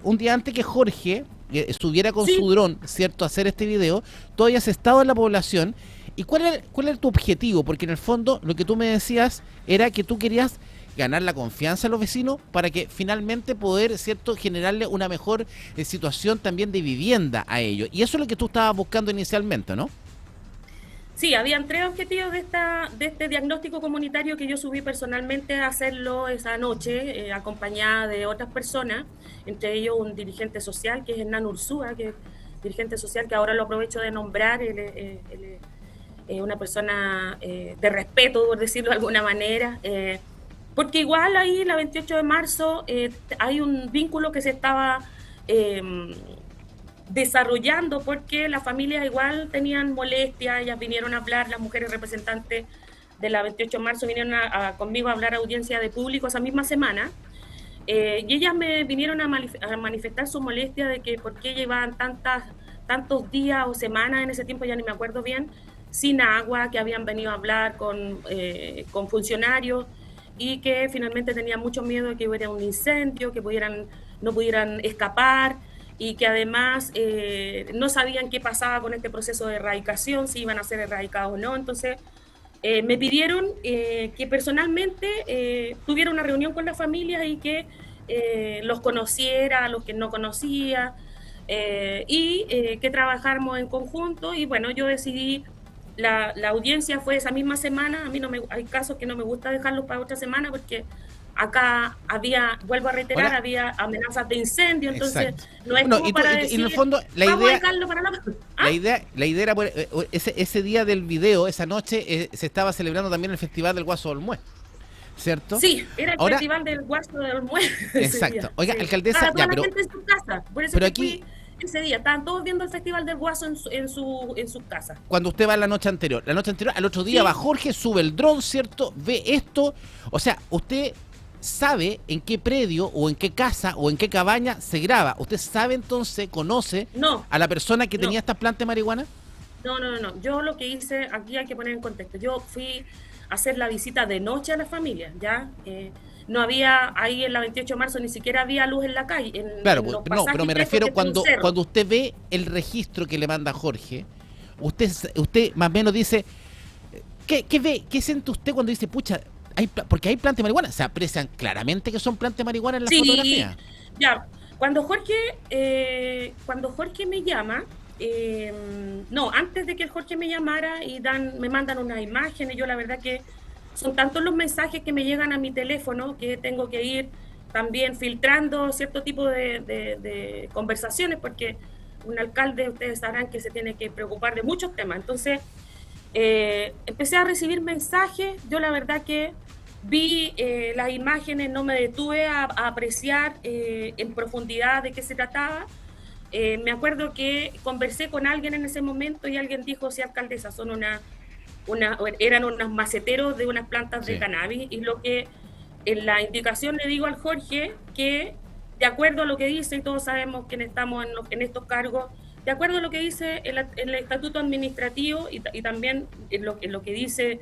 un día antes que Jorge estuviera con su dron, ¿cierto?, a hacer este video. Tú habías estado en la población. ¿Y cuál era tu objetivo? Porque en el fondo lo que tú me decías era que tú querías ganar la confianza de los vecinos para que finalmente poder, ¿cierto?, generarle una mejor situación también de vivienda a ellos. Y eso es lo que tú estabas buscando inicialmente, ¿no? Sí, habían 3 objetivos de este diagnóstico comunitario que yo subí personalmente a hacerlo esa noche, acompañada de otras personas, entre ellos un dirigente social que es Hernán Ursúa, que es dirigente social que ahora lo aprovecho de nombrar. Él es una persona de respeto, por decirlo de alguna manera, porque igual ahí la 28 de marzo hay un vínculo que se estaba desarrollando, porque las familias igual tenían molestias. Ellas vinieron a hablar, las mujeres representantes de la 28 de marzo vinieron conmigo a hablar a audiencia de público esa misma semana, y ellas me vinieron a manifestar su molestia de que por qué llevaban tantos días o semanas, en ese tiempo ya ni me acuerdo bien, sin agua, que habían venido a hablar con funcionarios y que finalmente tenían mucho miedo de que hubiera un incendio, que no pudieran escapar, y que además no sabían qué pasaba con este proceso de erradicación, si iban a ser erradicados o no. Entonces me pidieron que personalmente tuviera una reunión con las familias y que los conociera, a los que no conocía, y que trabajáramos en conjunto. Y bueno, yo decidí, la audiencia fue esa misma semana. A mí hay casos que no me gusta dejarlos para otra semana, porque acá vuelvo a reiterar, había amenazas de incendio, entonces no es como para decir, en el fondo, la idea era, ese día del video, esa noche, se estaba celebrando también el Festival del Guaso de Olmué, ¿cierto? Sí, era el Festival del Guaso de Olmué. Exacto. Oiga, sí, alcaldesa, la gente en su casa, por eso pero que aquí ese día estaban todos viendo el Festival del Guaso en sus casas. Cuando usted va la noche anterior, al otro día va Jorge, sube el dron, ¿cierto? Ve esto, o sea, usted sabe en qué predio o en qué casa o en qué cabaña se graba. ¿Usted sabe entonces, conoce a la persona que tenía estas plantas de marihuana? No. Yo lo que hice, aquí hay que poner en contexto. Yo fui a hacer la visita de noche a la familia, ¿ya? No había, ahí en la 28 de marzo ni siquiera había luz en la calle. Claro, no, pero me refiero cuando usted ve el registro que le manda Jorge, usted más o menos dice, ¿qué ve? ¿Qué siente usted cuando dice, pucha, porque hay plantas de marihuana? ¿Se aprecian claramente que son plantas de marihuana en la fotografía? Ya, cuando Jorge me llama, no, antes de que el Jorge me llamara y me mandan unas imágenes, yo la verdad que son tantos los mensajes que me llegan a mi teléfono que tengo que ir también filtrando cierto tipo de conversaciones, porque un alcalde, ustedes sabrán que se tiene que preocupar de muchos temas. Entonces, empecé a recibir mensajes, yo la verdad que vi las imágenes, no me detuve a apreciar en profundidad de qué se trataba. Me acuerdo que conversé con alguien en ese momento y alguien dijo, sí, alcaldesa, eran unos maceteros de unas plantas de cannabis, y lo que en la indicación le digo al Jorge, que de acuerdo a lo que dice, y todos sabemos quienes estamos en estos cargos, de acuerdo a lo que dice el estatuto administrativo y también en lo que dice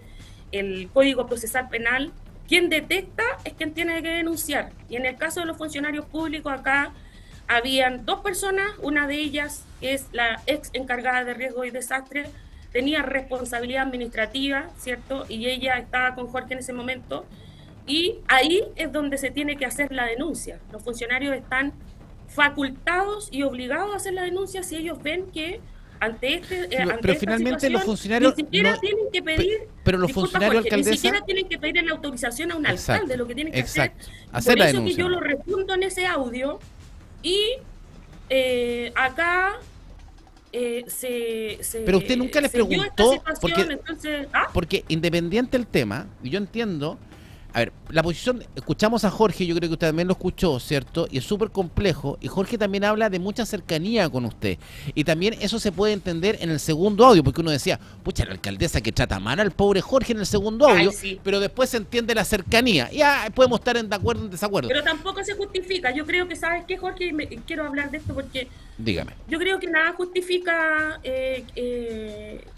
el Código Procesal Penal, quien detecta es quien tiene que denunciar. Y en el caso de los funcionarios públicos, acá habían 2 personas, una de ellas, que es la ex encargada de riesgo y desastre, tenía responsabilidad administrativa, ¿cierto? Y ella estaba con Jorge en ese momento, y ahí es donde se tiene que hacer la denuncia. Los funcionarios están facultados y obligados a hacer la denuncia si ellos ven que ante pero finalmente los funcionarios ni siquiera tienen que pedir, pero los funcionarios, Jorge, alcaldesa, ni siquiera tienen que pedir la autorización a un alcalde, lo que tienen que hacer la eso denuncia. Que yo lo refundo en ese audio, y acá pero usted nunca le preguntó, entonces, porque independiente del tema, y yo entiendo, a ver, la posición, escuchamos a Jorge, yo creo que usted también lo escuchó, ¿cierto? Y es súper complejo, y Jorge también habla de mucha cercanía con usted, y también eso se puede entender en el segundo audio, porque uno decía, pucha, la alcaldesa que trata mal al pobre Jorge en el segundo audio, pero después se entiende la cercanía, ya podemos estar de acuerdo o en desacuerdo. Pero tampoco se justifica, yo creo que, ¿sabes qué, Jorge? Quiero hablar de esto porque... Dígame. Yo creo que nada justifica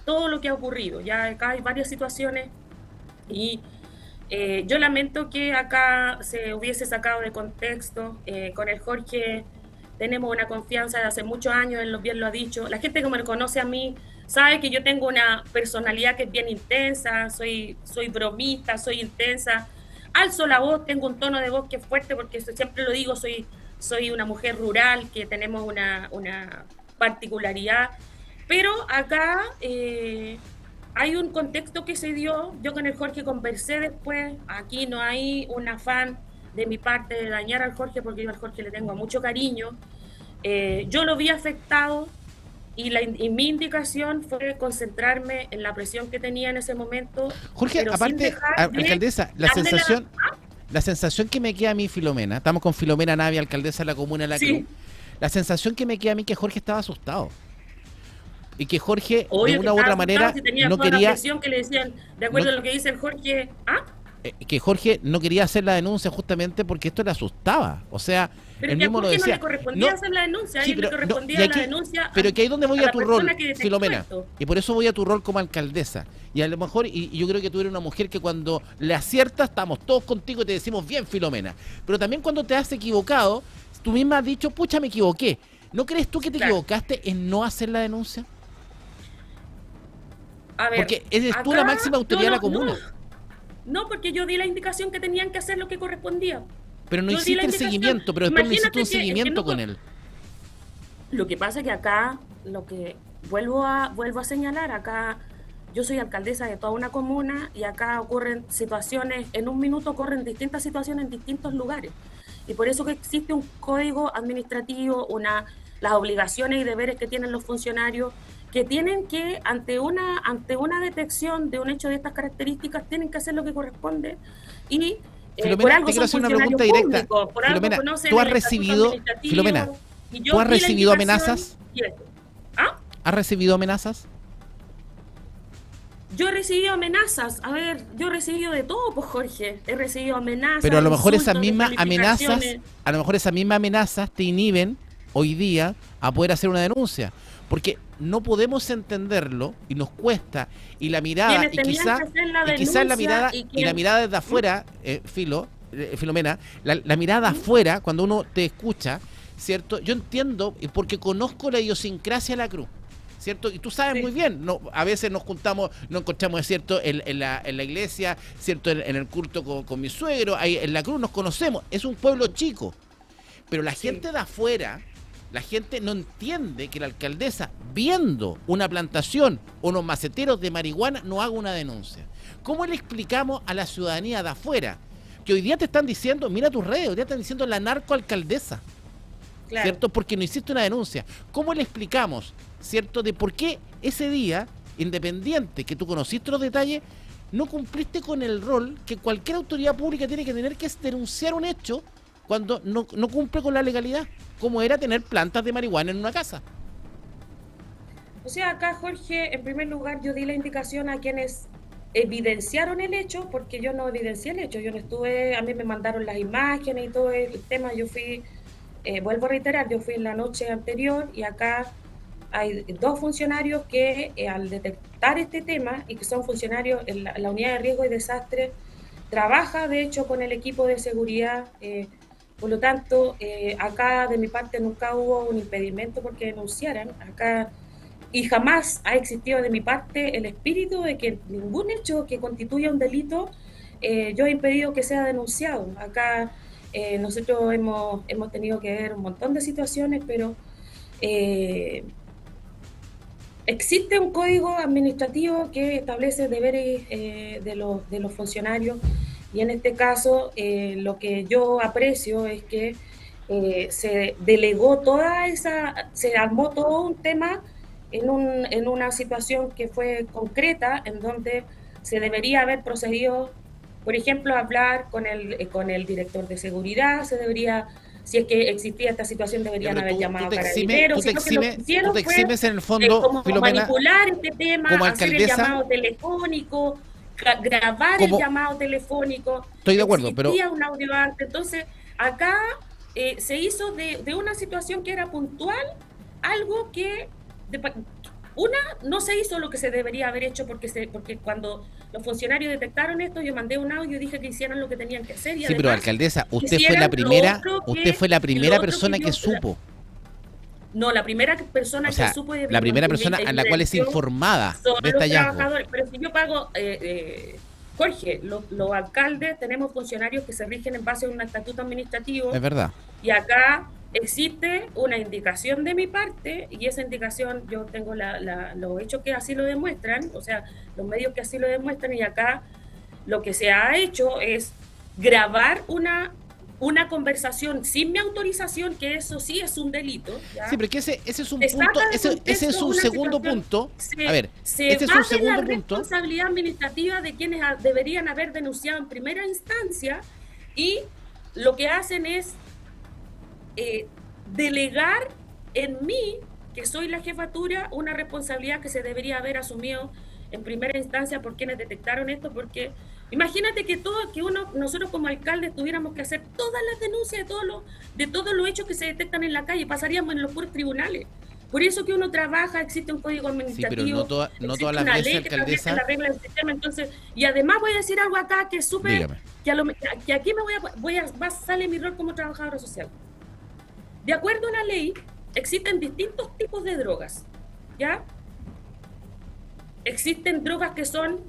todo lo que ha ocurrido, ya acá hay varias situaciones, y... yo lamento que acá se hubiese sacado de contexto. Con el Jorge tenemos una confianza de hace muchos años, él bien lo ha dicho. La gente que me conoce a mí sabe que yo tengo una personalidad que es bien intensa, soy bromista, soy intensa, alzo la voz, tengo un tono de voz que es fuerte, porque siempre lo digo, soy una mujer rural, que tenemos una particularidad, pero acá... hay un contexto que se dio, yo con el Jorge conversé después, aquí no hay un afán de mi parte de dañar al Jorge, porque yo al Jorge le tengo mucho cariño. Yo lo vi afectado y mi indicación fue concentrarme en la presión que tenía en ese momento. Jorge, aparte, alcaldesa, la sensación que me queda a mí, Filomena, estamos con Filomena Navia, alcaldesa de la comuna de La Cruz, la sensación que me queda a mí es que Jorge estaba asustado. Y que Jorge, de una u otra manera, no quería... que le decían, de acuerdo a lo que dice el Jorge... que Jorge no quería hacer la denuncia justamente porque esto le asustaba. O sea, pero él mismo lo decía. No le correspondía hacer la denuncia, a él le correspondía la denuncia. Pero que ahí es donde voy a tu rol, Filomena. Y por eso voy a tu rol como alcaldesa. Y a lo mejor, y yo creo que tú eres una mujer que cuando le aciertas, estamos todos contigo y te decimos bien, Filomena. Pero también cuando te has equivocado, tú misma has dicho, pucha, me equivoqué. ¿No crees tú que te equivocaste en no hacer la denuncia? A ver, porque eres tú la máxima autoridad de la comuna. No, porque yo di la indicación que tenían que hacer lo que correspondía. Pero no hiciste el seguimiento, pero después no hiciste un seguimiento con él. Lo que pasa es que acá, lo que vuelvo a señalar, acá yo soy alcaldesa de toda una comuna y acá ocurren situaciones, en un minuto ocurren distintas situaciones en distintos lugares. Y por eso que existe un código administrativo, las obligaciones y deberes que tienen los funcionarios, que tienen que, ante una detección de un hecho de estas características, tienen que hacer lo que corresponde. Y Filomena, por algo te quiero hacer una pregunta directa. Filomena, ¿tú has recibido, Filomena, ¿tú has recibido amenazas? ¿Has recibido amenazas? Yo he recibido amenazas, a ver, yo he recibido de todo, pues Jorge, he recibido amenazas. Pero a lo mejor esas insultos, mismas amenazas, descalificaciones. a lo mejor esas mismas amenazas te inhiben hoy día a poder hacer una denuncia. Porque no podemos entenderlo y nos cuesta, y la mirada, Quienes tenían que hacer la quizás la mirada, denuncia y la mirada desde afuera, Filomena, la mirada afuera, cuando uno te escucha, ¿cierto? Yo entiendo, porque conozco la idiosincrasia de la Cruz, ¿cierto? Y tú sabes Sí. muy bien, no, a veces nos encontramos, ¿cierto? En la iglesia, ¿cierto? En el culto con mi suegro, ahí en la Cruz nos conocemos, es un pueblo chico, pero la Sí. gente de afuera, la gente no entiende que la alcaldesa, viendo una plantación o unos maceteros de marihuana, no haga una denuncia. ¿Cómo le explicamos a la ciudadanía de afuera que hoy día te están diciendo, mira tus redes, hoy día te están diciendo la narcoalcaldesa, Claro. ¿cierto? Porque no hiciste una denuncia. ¿Cómo le explicamos, ¿cierto? De por qué ese día, independiente, que tú conociste los detalles, no cumpliste con el rol que cualquier autoridad pública tiene que tener, que es denunciar un hecho cuando no cumple con la legalidad, como era tener plantas de marihuana en una casa. O sea, acá, Jorge, en primer lugar, yo di la indicación a quienes evidenciaron el hecho, porque yo no evidencié el hecho, yo no estuve, a mí me mandaron las imágenes y todo el tema, yo fui, vuelvo a reiterar, yo fui en la noche anterior y acá hay dos funcionarios que al detectar este tema y que son funcionarios en la unidad de riesgo y desastre, trabaja de hecho con el equipo de seguridad, por lo tanto, acá de mi parte nunca hubo un impedimento porque denunciaran, acá y jamás ha existido de mi parte el espíritu de que ningún hecho que constituya un delito yo he impedido que sea denunciado. Acá nosotros hemos tenido que ver un montón de situaciones, pero existe un código administrativo que establece deberes de los funcionarios y en este caso lo que yo aprecio es que se delegó se armó todo un tema en una situación que fue concreta, en donde se debería haber procedido, por ejemplo, a hablar con el director de seguridad, se debería, si es que existía esta situación, deberían haber llamado a Carabineros. Tú te eximes en el fondo, como Filomena, manipular este tema, como hacer el alcaldesa, llamado telefónico, grabar el llamado telefónico. Estoy de acuerdo, pero existía un audio antes. Entonces, acá se hizo de una situación que era puntual, algo que no se hizo lo que se debería haber hecho porque cuando los funcionarios detectaron esto, yo mandé un audio y dije que hicieran lo que tenían que hacer. Y sí, además, pero alcaldesa, usted fue la primera persona que supo. No, la primera persona que supo de la primera persona a la cual es informada de este hallazgo. Pero si yo pago, Jorge, los alcaldes tenemos funcionarios que se rigen en base a un estatuto administrativo. Es verdad. Y acá existe una indicación de mi parte y esa indicación yo tengo los hechos que así lo demuestran, o sea, los medios que así lo demuestran y acá lo que se ha hecho es grabar una conversación sin mi autorización, que eso sí es un delito. ¿Ya? Sí, pero que ese es un punto, ese es un segundo punto. A ver, ese es un segundo punto. Responsabilidad administrativa de quienes deberían haber denunciado en primera instancia y lo que hacen es delegar en mí, que soy la jefatura, una responsabilidad que se debería haber asumido en primera instancia por quienes detectaron esto, porque imagínate que nosotros como alcaldes tuviéramos que hacer todas las denuncias de todos los hechos que se detectan en la calle, pasaríamos en los puros tribunales. Por eso que uno trabaja, existe un código administrativo, sí, pero no todas las veces, alcaldesa. La regla del sistema, entonces, y además voy a decir algo acá que es súper, que aquí sale mi rol como trabajadora social. De acuerdo a la ley, existen distintos tipos de drogas, ¿ya? Existen drogas que son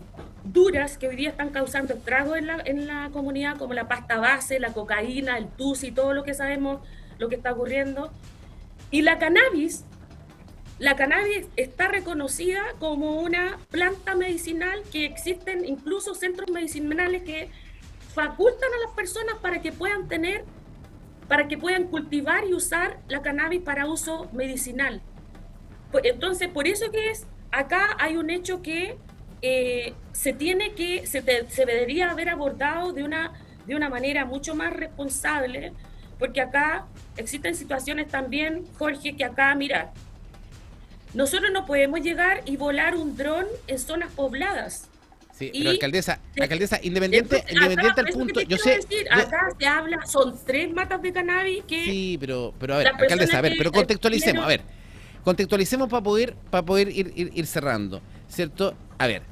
duras, que hoy día están causando estragos en la comunidad, como la pasta base, la cocaína, el tusi, todo lo que sabemos, lo que está ocurriendo. Y la cannabis está reconocida como una planta medicinal, que existen incluso centros medicinales que facultan a las personas para que puedan cultivar y usar la cannabis para uso medicinal. Entonces, por eso que acá hay un hecho que se debería haber abordado de una manera mucho más responsable, porque acá existen situaciones también, Jorge, que acá, mira, nosotros no podemos llegar y volar un dron en zonas pobladas. Sí, Y pero alcaldesa, independiente al punto, yo sé... acá se habla, son 3 matas de cannabis que... Sí, pero a ver, las alcaldesa, a ver, personas pero que contextualicemos, a ver. quieren- Contextualicemos para poder ir cerrando, ¿cierto? A ver,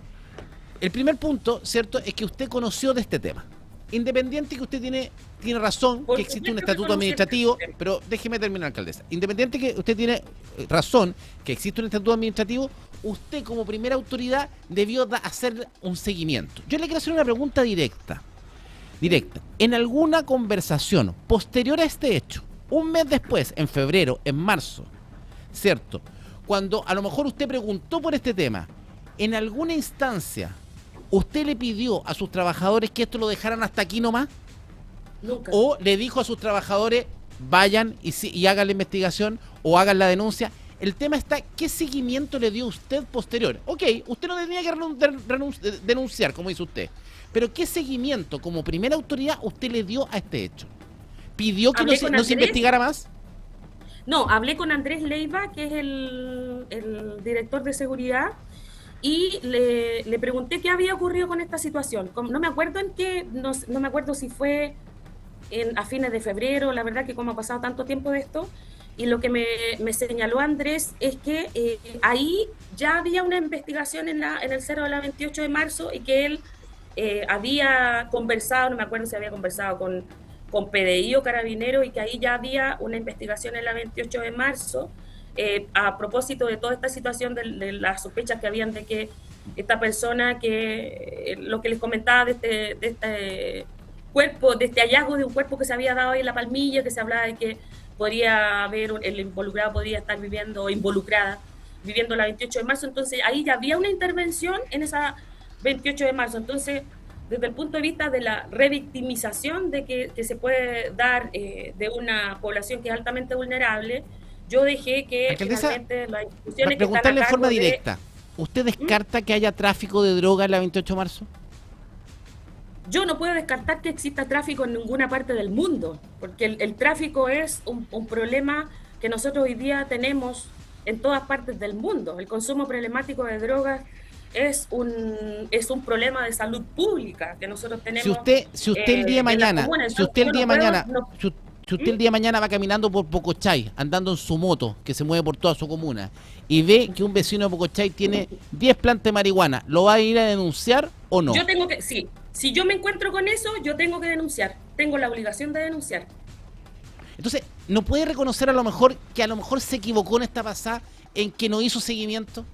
el primer punto, ¿cierto?, es que usted conoció de este tema. Independiente que usted tiene razón Por que existe un supuesto que estatuto conocí administrativo, este tema. pero déjeme terminar, alcaldesa. Independiente que usted tiene razón que existe un estatuto administrativo, usted como primera autoridad debió hacer un seguimiento. Yo le quiero hacer una pregunta directa. En alguna conversación posterior a este hecho, un mes después, en febrero, en marzo, ¿cierto?, cuando a lo mejor usted preguntó por este tema, en alguna instancia, ¿usted le pidió a sus trabajadores que esto lo dejaran hasta aquí nomás? Nunca. ¿O le dijo a sus trabajadores, vayan y hagan la investigación o hagan la denuncia? El tema está, ¿qué seguimiento le dio usted posterior? Ok, usted no tenía que denunciar, como dice usted, pero ¿qué seguimiento como primera autoridad usted le dio a este hecho? ¿Pidió que Hablé no se con Andrés. investigara más? No, hablé con Andrés Leiva, que es el director de seguridad, y le pregunté qué había ocurrido con esta situación. No me acuerdo no me acuerdo si fue a fines de febrero, la verdad que como ha pasado tanto tiempo de esto, y lo que me señaló Andrés es que ahí ya había una investigación en el cerro de la 28 de marzo y que él había conversado, no me acuerdo si había conversado con PDI o Carabineros, y que ahí ya había una investigación en la 28 de marzo a propósito de toda esta situación de las sospechas que habían de que esta persona, que lo que les comentaba de este cuerpo, de este hallazgo de un cuerpo que se había dado ahí en La Palmilla, que se hablaba de que podría haber, el involucrado podría estar viviendo la 28 de marzo, entonces ahí ya había una intervención en esa 28 de marzo, entonces desde el punto de vista de la revictimización de que se puede dar de una población que es altamente vulnerable, yo dejé que Alcaldesa, finalmente las para instituciones que están preguntarle a en forma cargo de... directa, ¿usted descarta que haya tráfico de droga en la 28 de marzo? Yo no puedo descartar que exista tráfico en ninguna parte del mundo, porque el tráfico es un problema que nosotros hoy día tenemos en todas partes del mundo. El consumo problemático de drogas es un problema de salud pública que nosotros tenemos. Si usted el día de mañana, si usted el día de mañana va caminando por Pocochay, andando en su moto, que se mueve por toda su comuna, y ve que un vecino de Pocochay tiene 10 plantas de marihuana, ¿lo va a ir a denunciar o no? Yo tengo que, sí, si yo me encuentro con eso, yo tengo que denunciar, tengo la obligación de denunciar. Entonces, ¿no puede reconocer a lo mejor que a lo mejor se equivocó en esta pasada en que no hizo seguimiento?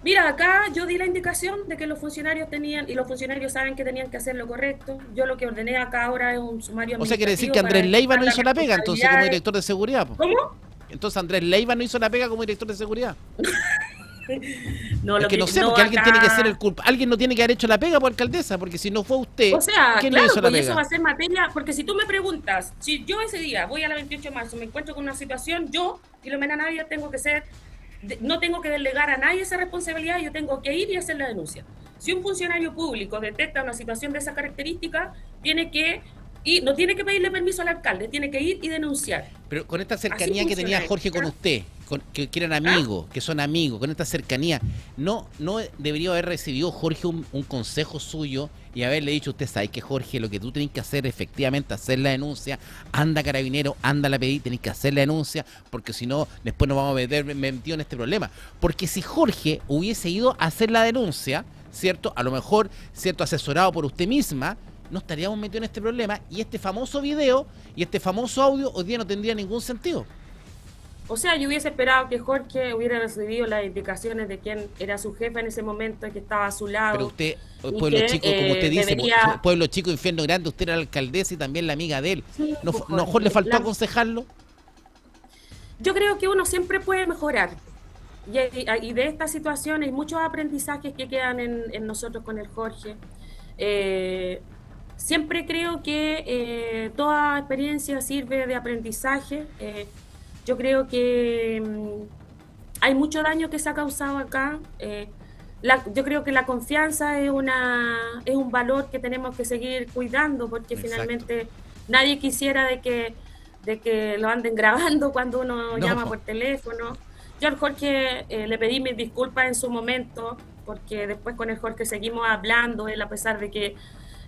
Mira, acá yo di la indicación de que los funcionarios tenían, y los funcionarios saben que tenían que hacer lo correcto. Yo lo que ordené acá ahora es un sumario administrativo. O sea, quiere decir que Andrés Leiva no hizo la pega, entonces, como director de seguridad. Po. ¿Cómo? Entonces, Andrés Leiva no hizo la pega como director de seguridad. No, es que no sé, porque alguien tiene que ser el culpable. Alguien no tiene que haber hecho la pega por alcaldesa, porque si no fue usted, o sea, ¿quién claro, le hizo la pues pega? eso va a ser materia, porque si tú me preguntas, si yo ese día voy a la 28 de marzo, me encuentro con una situación, yo, Filomena Navia, tengo que ser... No tengo que delegar a nadie esa responsabilidad, yo tengo que ir y hacer la denuncia. Si un funcionario público detecta una situación de esa característica, no tiene que pedirle permiso al alcalde, tiene que ir y denunciar. Pero con esta cercanía que tenía Jorge con usted, que eran amigos, que son amigos, con esta cercanía, ¿no debería haber recibido Jorge un consejo suyo y haberle dicho, usted sabe que Jorge, lo que tú tenés que hacer efectivamente, hacer la denuncia, anda Carabinero, anda la PDI, tenés que hacer la denuncia, porque si no, después nos vamos a meter metido en este problema? Porque si Jorge hubiese ido a hacer la denuncia, ¿cierto? A lo mejor, ¿cierto?, asesorado por usted misma, no estaríamos metidos en este problema, y este famoso video y este famoso audio hoy día no tendría ningún sentido. O sea, yo hubiese esperado que Jorge hubiera recibido las indicaciones de quién era su jefe en ese momento, que estaba a su lado. Pero usted, pueblo chico, como usted dice, pueblo chico, infierno grande, usted era la alcaldesa y también la amiga de él. Sí, ¿No mejor le faltó aconsejarlo? Yo creo que uno siempre puede mejorar. Y de esta situación hay muchos aprendizajes que quedan en nosotros con el Jorge. Siempre creo que toda experiencia sirve de aprendizaje. Yo creo que hay mucho daño que se ha causado acá. Yo creo que la confianza es un valor que tenemos que seguir cuidando, porque Exacto. Finalmente nadie quisiera de que lo anden grabando cuando uno llama por teléfono. Yo al Jorge le pedí mis disculpas en su momento, porque después con el Jorge seguimos hablando, él a pesar de que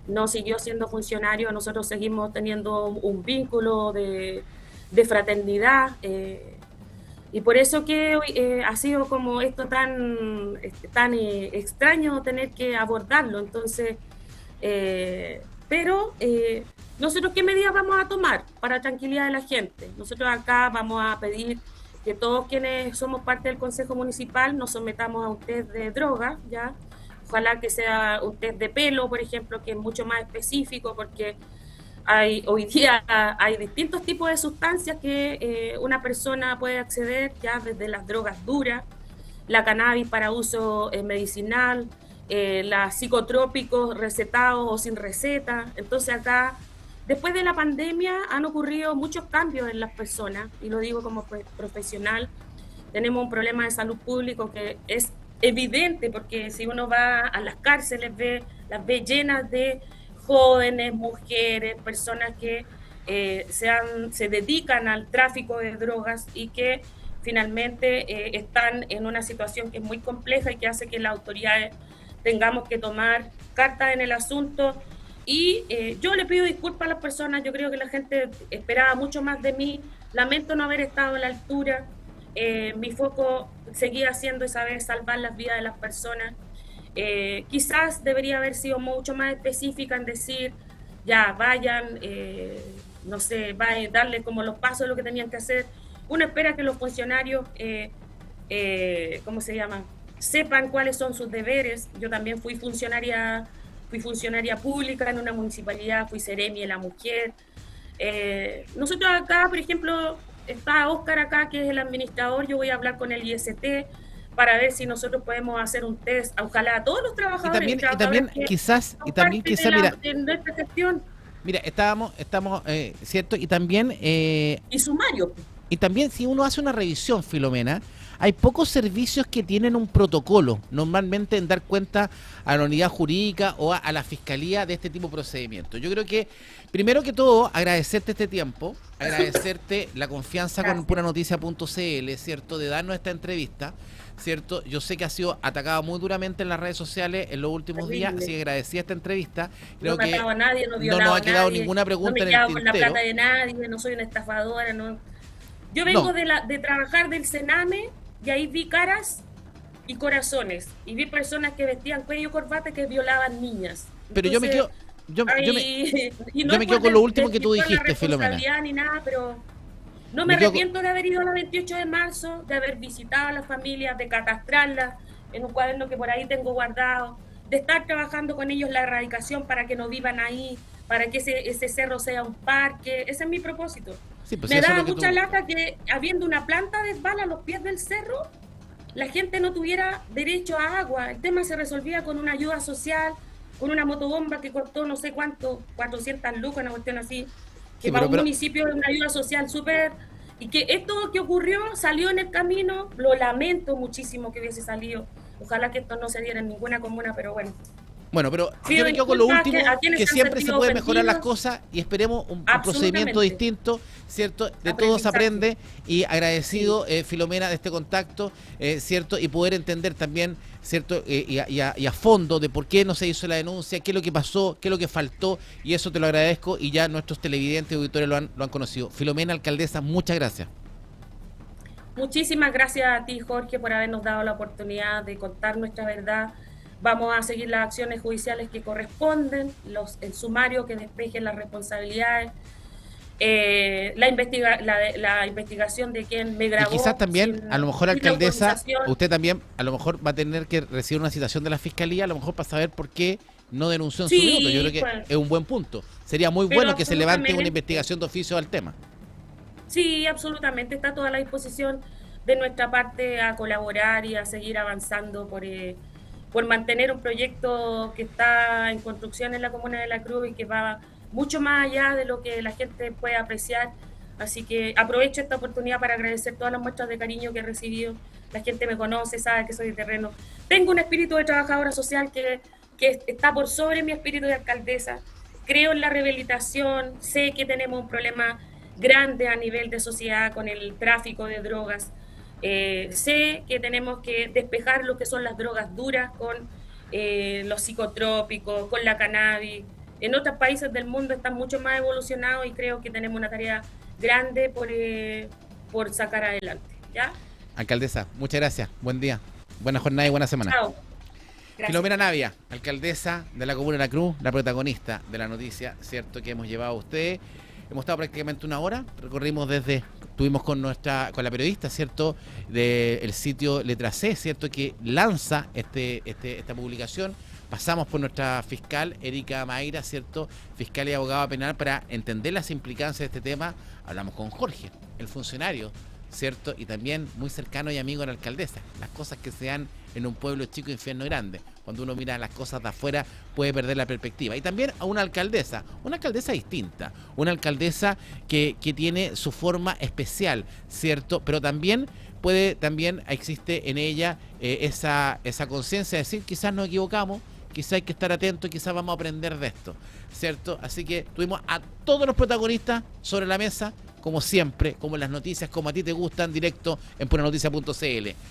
no siguió siendo funcionario, nosotros seguimos teniendo un vínculo de fraternidad, y por eso que hoy ha sido como esto tan extraño tener que abordarlo. Entonces, pero nosotros, ¿qué medidas vamos a tomar para tranquilidad de la gente? Nosotros acá vamos a pedir que todos quienes somos parte del Consejo Municipal nos sometamos a un test de droga, ¿ya? Ojalá que sea un test de pelo, por ejemplo, que es mucho más específico, porque hoy día hay distintos tipos de sustancias que una persona puede acceder, ya desde las drogas duras, la cannabis para uso medicinal, los psicotrópicos recetados o sin receta. Entonces acá, después de la pandemia, han ocurrido muchos cambios en las personas, y lo digo como profesional. Tenemos un problema de salud pública que es evidente, porque si uno va a las cárceles, las ve llenas de jóvenes, mujeres, personas que se dedican al tráfico de drogas y que finalmente están en una situación que es muy compleja y que hace que las autoridades tengamos que tomar cartas en el asunto. Y yo le pido disculpas a las personas, yo creo que la gente esperaba mucho más de mí, lamento no haber estado a la altura, mi foco seguía siendo esa vez salvar las vidas de las personas. Quizás debería haber sido mucho más específica en decir, ya vayan, no sé, darle como los pasos de lo que tenían que hacer. Uno espera que los funcionarios, ¿cómo se llama?, sepan cuáles son sus deberes. Yo también fui funcionaria pública en una municipalidad, fui seremi de la mujer. Nosotros acá, por ejemplo, está Óscar acá, que es el administrador, yo voy a hablar con el IST para ver si nosotros podemos hacer un test, ojalá a todos los trabajadores. Y también quizás, mira, en nuestra gestión. Mira, estamos ¿cierto? Y también... y sumario. Y también si uno hace una revisión, Filomena, hay pocos servicios que tienen un protocolo, normalmente en dar cuenta a la unidad jurídica o a la fiscalía de este tipo de procedimientos. Yo creo que, primero que todo, agradecerte este tiempo, agradecerte la confianza con puranoticia.cl, ¿cierto?, de darnos esta entrevista, ¿cierto? Yo sé que ha sido atacado muy duramente en las redes sociales en los últimos días, así que agradecí esta entrevista. Creo no mataba a nadie, no violaba nos ha quedado ninguna pregunta en el tintero. No me quedo con la plata de nadie, no soy una estafadora, no. Yo vengo de trabajar del Sename, y ahí vi caras y corazones, y vi personas que vestían cuello y corbata que violaban niñas. Pero entonces, yo me quedo con lo último que tú dijiste, Filomena. Ni nada, pero no me arrepiento de haber ido a la 28 de marzo, de haber visitado a las familias, de catastrarlas en un cuaderno que por ahí tengo guardado, de estar trabajando con ellos la erradicación para que no vivan ahí, para que ese cerro sea un parque. Ese es mi propósito. Sí, pues me da mucha lata que, habiendo una planta de bala a los pies del cerro, la gente no tuviera derecho a agua. El tema se resolvía con una ayuda social, con una motobomba que costó no sé cuánto, 400 lucas, una cuestión así, que para un municipio es una ayuda social súper... Y que esto que ocurrió salió en el camino, lo lamento muchísimo que hubiese salido. Ojalá que esto no se diera en ninguna comuna, pero bueno. Bueno, pero yo me quedo con lo último, que siempre se puede mejorar las cosas y esperemos un procedimiento distinto, ¿cierto? De todo se aprende, y agradecido, Filomena, de este contacto, ¿cierto? Y poder entender también, ¿cierto? Y a fondo de por qué no se hizo la denuncia, qué es lo que pasó, qué es lo que faltó, y eso te lo agradezco, y ya nuestros televidentes y auditores lo han conocido. Filomena, alcaldesa, muchas gracias. Muchísimas gracias a ti, Jorge, por habernos dado la oportunidad de contar nuestra verdad. Vamos a seguir las acciones judiciales que corresponden, el sumario que despeje las responsabilidades, la investigación de quien me grabó. Y quizás también, a lo mejor, alcaldesa, usted también a lo mejor va a tener que recibir una citación de la Fiscalía, a lo mejor para saber por qué no denunció en su minuto. Yo creo que es un buen punto. Sería muy bueno que se levante una investigación de oficio al tema. Sí, absolutamente. Está toda la disposición de nuestra parte a colaborar y a seguir avanzando por mantener un proyecto que está en construcción en la comuna de La Cruz y que va mucho más allá de lo que la gente puede apreciar. Así que aprovecho esta oportunidad para agradecer todas las muestras de cariño que he recibido. La gente me conoce, sabe que soy de terreno. Tengo un espíritu de trabajadora social que está por sobre mi espíritu de alcaldesa. Creo en la rehabilitación, sé que tenemos un problema grande a nivel de sociedad con el tráfico de drogas. Sé que tenemos que despejar lo que son las drogas duras con los psicotrópicos, con la cannabis. En otros países del mundo están mucho más evolucionados y creo que tenemos una tarea grande por sacar adelante. ¿Ya? Alcaldesa, muchas gracias. Buen día. Buena jornada y buena semana. Chao. Gracias. Filomena Navia, alcaldesa de la Comuna de La Cruz, la protagonista de la noticia, ¿cierto?, que hemos llevado a ustedes. Hemos estado prácticamente una hora, recorrimos estuvimos con la periodista, ¿cierto?, del sitio Letra C, ¿cierto?, que lanza esta publicación. Pasamos por nuestra fiscal, Erika Mayra, ¿cierto?, fiscal y abogada penal, para entender las implicancias de este tema. Hablamos con Jorge, el funcionario, ¿cierto?, y también muy cercano y amigo de la alcaldesa. Las cosas que se dan en un pueblo chico, infierno grande. Cuando uno mira las cosas de afuera puede perder la perspectiva. Y también a una alcaldesa distinta, una alcaldesa que tiene su forma especial, ¿cierto? Pero también existe en ella esa conciencia de decir, quizás nos equivocamos, quizás hay que estar atentos, quizás vamos a aprender de esto, ¿cierto? Así que tuvimos a todos los protagonistas sobre la mesa, como siempre, como en las noticias, como a ti te gustan, directo en punanoticia.cl.